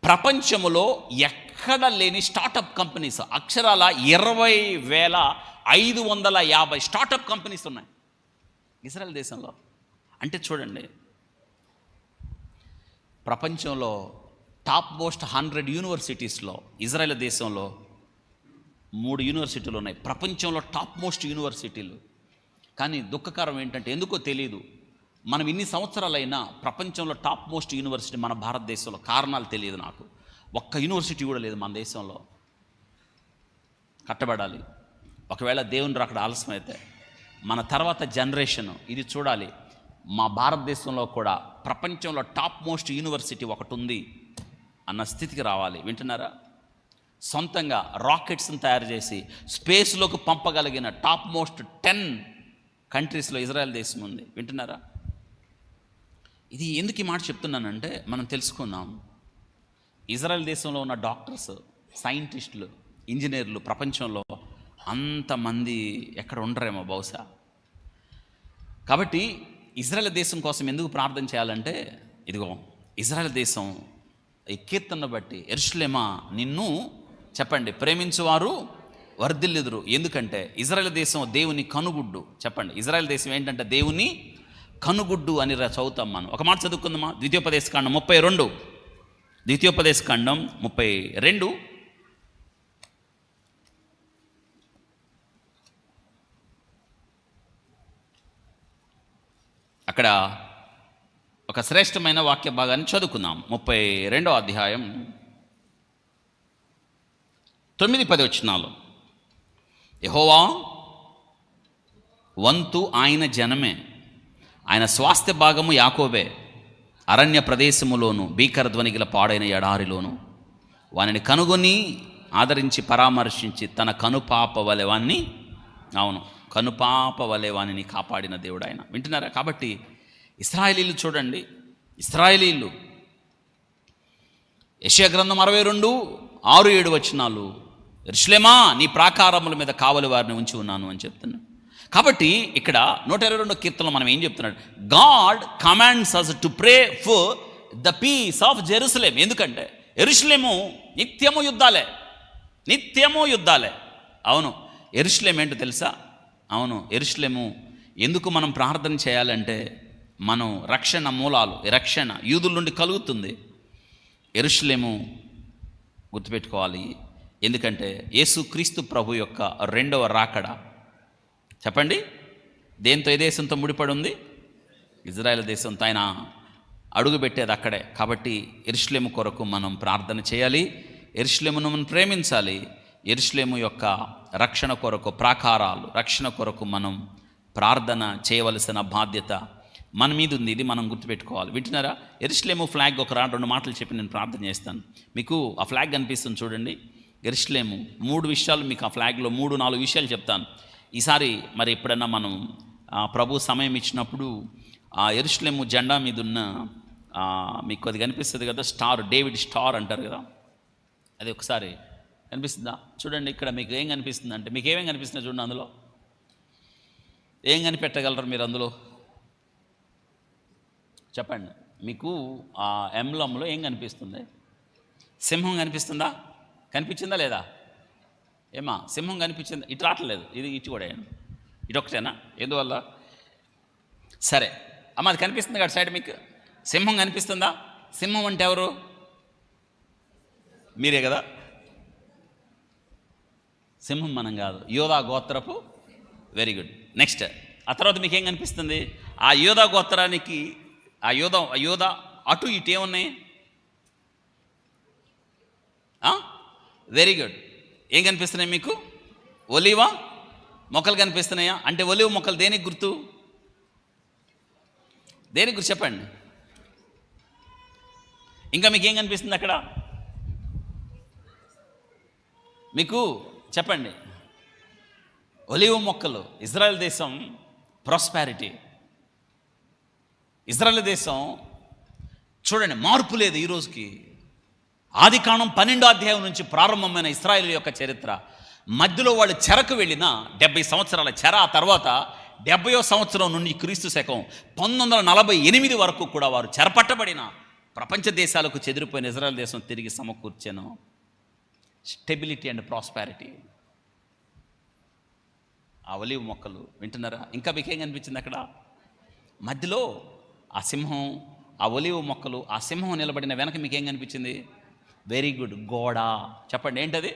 ప్రపంచంలో ఎక్కడ లేని స్టార్టప్ కంపెనీస్ అక్షరాల 20,550 స్టార్టప్ కంపెనీస్ ఉన్నాయి ఇజ్రాయెల్ దేశంలో. అంటే చూడండి, ప్రపంచంలో టాప్ మోస్ట్ 100 యూనివర్సిటీస్లో ఇజ్రాయెల్ దేశంలో 3 యూనివర్సిటీలు ఉన్నాయి. ప్రపంచంలో టాప్ మోస్ట్ యూనివర్సిటీలు. కానీ దుఃఖకరం ఏంటంటే, ఎందుకో తెలియదు, మనం ఇన్ని సంవత్సరాలైనా ప్రపంచంలో టాప్ మోస్ట్ యూనివర్సిటీ మన భారతదేశంలో, కారణాలు తెలియదు నాకు. ఒక్క యూనివర్సిటీ కూడా లేదు మన దేశంలో. కట్టబడాలి. ఒకవేళ దేవుని రాకడ ఆలస్యం అయితే మన తర్వాత జనరేషన్ ఇది చూడాలి. మా భారతదేశంలో కూడా ప్రపంచంలో టాప్ మోస్ట్ యూనివర్సిటీ ఒకటి ఉంది అన్న స్థితికి రావాలి. వింటున్నారా? సొంతంగా రాకెట్స్ని తయారు చేసి స్పేస్లోకి పంపగలిగిన టాప్ మోస్ట్ 10 కంట్రీస్లో ఇజ్రాయెల్ దేశం ఉంది. వింటున్నారా? ఇది ఎందుకు ఈ మాట చెప్తున్నానంటే, మనం తెలుసుకుందాం. ఇజ్రాయెల్ దేశంలో ఉన్న డాక్టర్స్, సైంటిస్టులు, ఇంజనీర్లు ప్రపంచంలో అంతమంది ఎక్కడ ఉండరేమో బహుశా. కాబట్టి ఇజ్రాయెల్ దేశం కోసం ఎందుకు ప్రార్థన చేయాలంటే, ఇదిగో ఇజ్రాయెల్ దేశం ఈ కీర్తనను బట్టి, యెరూషలేమా నిన్ను, చెప్పండి, ప్రేమించువారు వర్ధిల్లుదురు. ఎందుకంటే ఇజ్రాయెల్ దేశం దేవుని కనుగుడ్డు. చెప్పండి, ఇజ్రాయెల్ దేశం ఏంటంటే దేవుని కనుగుడ్డు అని చదువుతాం మనం. ఒక మాట చదువుకుందామా? ద్వితీయోపదేశకాండం 32. ద్వితీయోపదేశకాండం 32. అక్కడ ఒక శ్రేష్టమైన వాక్య భాగాన్ని చదువుకుందాం. 32వ అధ్యాయం 9-10 వచనాలు. యెహోవా వంతు ఆయన జనమే, ఆయన స్వాస్థ్య భాగము యాకోబే. అరణ్య ప్రదేశములోను భీకర ధ్వని గల పాడైన ఎడారిలోను వానిని కనుగొని ఆదరించి పరామర్శించి తన కనుపాప వలె వాణ్ణి, అవును, కనుపాప వలె వానిని కాపాడిన దేవుడు ఆయన. వింటున్నారా? కాబట్టి ఇశ్రాయేలీలు చూడండి, ఇశ్రాయేలీలు యెషయా గ్రంథం 62:6-7 వచనాలు, యెరూషలేమా నీ ప్రాకారముల మీద కావలి వారిని ఉంచి ఉన్నాను అని చెప్తున్నాడు. కాబట్టి ఇక్కడ 122వ కీర్తనలో మనం ఏం చెప్తున్నాడు? God commands us to pray for the peace of Jerusalem. ఎందుకంటే యెరూషలేము నిత్యము యుద్ధాలే, నిత్యము యుద్ధాలే. అవును, యెరూషలేం ఏంటో తెలుసా? అవును, యెరూషలేము ఎందుకు మనం ప్రార్థన చేయాలంటే, మనం రక్షణ మూలాలు, రక్షణ యూదుల నుండి కలుగుతుంది. యెరూషలేము గుర్తుపెట్టుకోవాలి. ఎందుకంటే యేసుక్రీస్తు ప్రభు యొక్క 2వ రాకడ, చెప్పండి, దేంతో, ఏ దేశంతో ముడిపడి ఉంది? ఇజ్రాయెల్ దేశంతో. ఆయన అడుగు పెట్టేది అక్కడే. కాబట్టి యెరూషలేము కొరకు మనం ప్రార్థన చేయాలి. యెరూషలేమును మనం ప్రేమించాలి. యెరూషలేము యొక్క రక్షణ కొరకు, ప్రాకారాలు రక్షణ కొరకు మనం ప్రార్థన చేయవలసిన బాధ్యత మన మీద ఉంది. ఇది మనం గుర్తుపెట్టుకోవాలి. వింటున్నారా? యెరూషలేము ఫ్లాగ్ ఒక 2 మాటలు చెప్పి నేను ప్రార్థన చేస్తాను. మీకు ఆ ఫ్లాగ్ కనిపిస్తుంది చూడండి. యెరూషలేము 3 విషయాలు మీకు ఆ ఫ్లాగ్లో 3-4 విషయాలు చెప్తాను. ఈసారి మరి ఎప్పుడన్నా మనం ప్రభు సమయం ఇచ్చినప్పుడు ఆ యెరూషలేము జెండా మీద ఉన్న మీకు అది కనిపిస్తుంది కదా, స్టార్, డేవిడ్ స్టార్ అంటారు కదా, అది ఒకసారి కనిపిస్తుందా చూడండి. ఇక్కడ మీకు ఏం కనిపిస్తుంది అంటే, మీకు ఏమేం కనిపిస్తుంది చూడండి. అందులో ఏం కనిపెట్టగలరు మీరు? అందులో చెప్పండి. మీకు ఆ ఎంబ్లంలో ఏం కనిపిస్తుంది? సింహం కనిపిస్తుందా? కనిపించిందా లేదా? ఏమా సింహం కనిపించిందా? ఇటు రావట్లేదు. ఇది ఇటు కూడా ఇటు ఒకటేనా? ఎందువల్ల? సరే అమ్మ, అది కనిపిస్తుంది కదా సైడ్, మీకు సింహం కనిపిస్తుందా? సింహం అంటే ఎవరు? మీరే కదా. సింహం మనం కాదు, యోధా గోత్రపు. Very good. నెక్స్ట్ ఆ తర్వాత మీకు ఏం కనిపిస్తుంది? ఆ యోధా గోత్రానికి ఆ యోధ అటు ఇటు ఏమున్నాయి? Very good. ఏం కనిపిస్తున్నాయి మీకు? ఒలివ మొక్కలు కనిపిస్తున్నాయా? అంటే ఒలివ మొక్కలు దేనికి గుర్తు? దేనికి గుర్తు చెప్పండి. ఇంకా మీకు ఏం కనిపిస్తుంది అక్కడ? మీకు చెప్పండి. ఒలివ మొక్కలు. ఇజ్రాయెల్ దేశం ప్రాస్పారిటీ. ఇజ్రాయెల్ దేశం చూడండి, మార్పు లేదు ఈ రోజుకి. ఆదికాండం 12వ అధ్యాయం నుంచి ప్రారంభమైన ఇశ్రాయేలు యొక్క చరిత్ర. మధ్యలో వాళ్ళు చెరకు వెళ్ళిన 70 సంవత్సరాల చెర, ఆ తర్వాత 70వ సంవత్సరం నుండి క్రీస్తు శకం 1948 వరకు కూడా వారు చెరపట్టబడిన ప్రపంచ దేశాలకు చెదిరిపోయిన ఇజ్రాయెల్ దేశం తిరిగి సమకూర్చాను. Stability and prosperity. ఆ ఒలివ మొక్కలు. వింటున్నారా? ఇంకా మీకేం కనిపించింది అక్కడ? మధ్యలో ఆ సింహం, ఆ ఒలివ మొక్కలు, ఆ సింహం నిలబడిన వెనక మీకేం కనిపించింది? Very good. గోడ. చెప్పండి ఏంటది?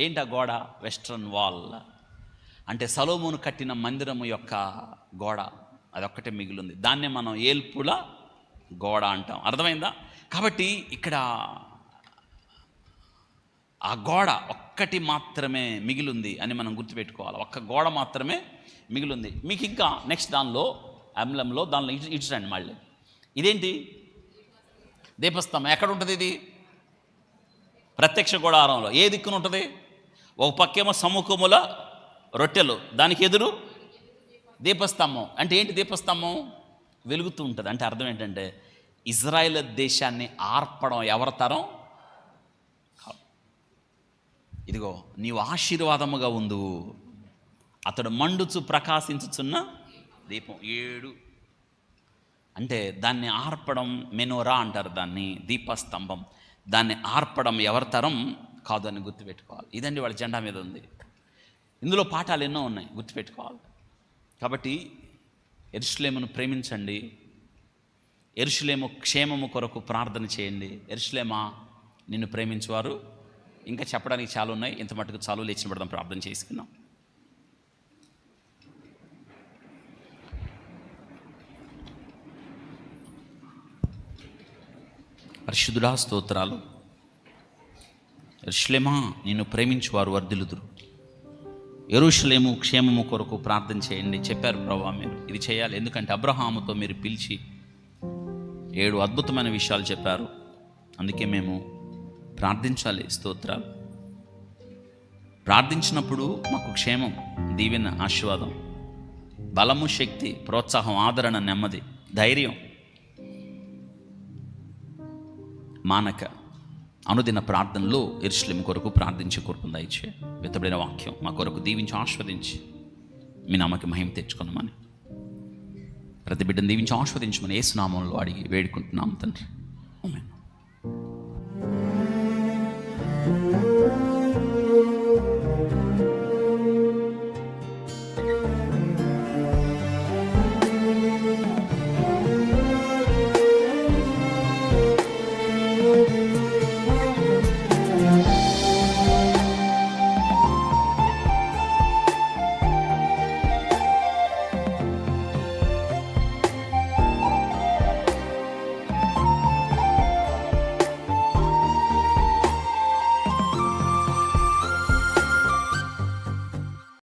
ఏంటి ఆ గోడ? Western wall. అంటే సొలొమోను కట్టిన మందిరము యొక్క గోడ అదొక్కటే మిగిలింది. దాన్నే మనం ఏల్పుల గోడ అంటాం. అర్థమైందా? కాబట్టి ఇక్కడ ఆ గోడ ఒక్కటి మాత్రమే మిగిలింది అని మనం గుర్తుపెట్టుకోవాలి. ఒక్క గోడ మాత్రమే మిగిలింది. మీకు ఇంకా నెక్స్ట్ దానిలో అంబ్లంలో దానిలో ఇటు రండి మళ్ళీ. ఇదేంటి? దీపస్తంభం. ఎక్కడ ఉంటుంది ఇది? ప్రత్యక్ష గుడారంలో. ఏ దిక్కున ఉంటుంది? ఒక పక్కేమో సముఖముల రొట్టెలు, దానికి ఎదురు దీపస్తంభం. అంటే ఏంటి దీపస్తంభం? వెలుగుతూ ఉంటుంది. అంటే అర్థం ఏంటంటే ఇజ్రాయెల్ దేశాన్ని ఆర్పడం ఎవరి తరం? ఇదిగో నీవు ఆశీర్వాదముగా ఉండు, అతడు మండుచు ప్రకాశించుచున్న దీపం. 7 అంటే దాన్ని ఆర్పడం మెనోరా అంటారు, దాన్ని దీపస్తంభం. దాన్ని ఆర్పడం ఎవరి తరం కాదు అని గుర్తుపెట్టుకోవాలి. ఇదండి వాళ్ళ జెండా మీద ఉంది. ఇందులో పాఠాలు ఎన్నో ఉన్నాయి, గుర్తుపెట్టుకోవాలి. కాబట్టి యెరూషలేమును ప్రేమించండి. యెరూషలేము క్షేమము కొరకు ప్రార్థన చేయండి. యెరూషలేమా, నిన్ను ప్రేమించేవారు. ఇంకా చెప్పడానికి చాలా ఉన్నాయి, ఇంత మటుకు చాలు. లేచిన పడదాం, ప్రార్థన చేసుకున్నాం. పరిశుద్ధుడా, స్తోత్రాలు. యెరూషలేమా, నిన్ను ప్రేమించువారు వర్ధిల్లుదురు. యెరూషలేము క్షేమము కొరకు ప్రార్థన చేయండి చెప్పారు ప్రభువా. మీరు ఇది చేయాలి, ఎందుకంటే అబ్రహాముతో మీరు పిలిచి 7 అద్భుతమైన విషయాలు చెప్పారు. అందుకే మేము ప్రార్థించాలి. స్తోత్రాలు. ప్రార్థించినప్పుడు మాకు క్షేమం, దీవెన, ఆశీర్వాదం, బలము, శక్తి, ప్రోత్సాహం, ఆదరణ, నెమ్మది, ధైర్యం మానక అనుదిన ప్రార్థనలో యెరూషలేము కొరకు ప్రార్థించే కొరకు దయచే. వెతబడిన వాక్యం మా కొరకు దీవించి ఆస్వాదించి మీ నామకి మహిమ తెచ్చుకున్నామని, ప్రతి బిడ్డను దీవించి ఆస్వాదించమని యేసు నామములో అడిగి వేడుకుంటున్నాం తండ్రి. ఆమేన్.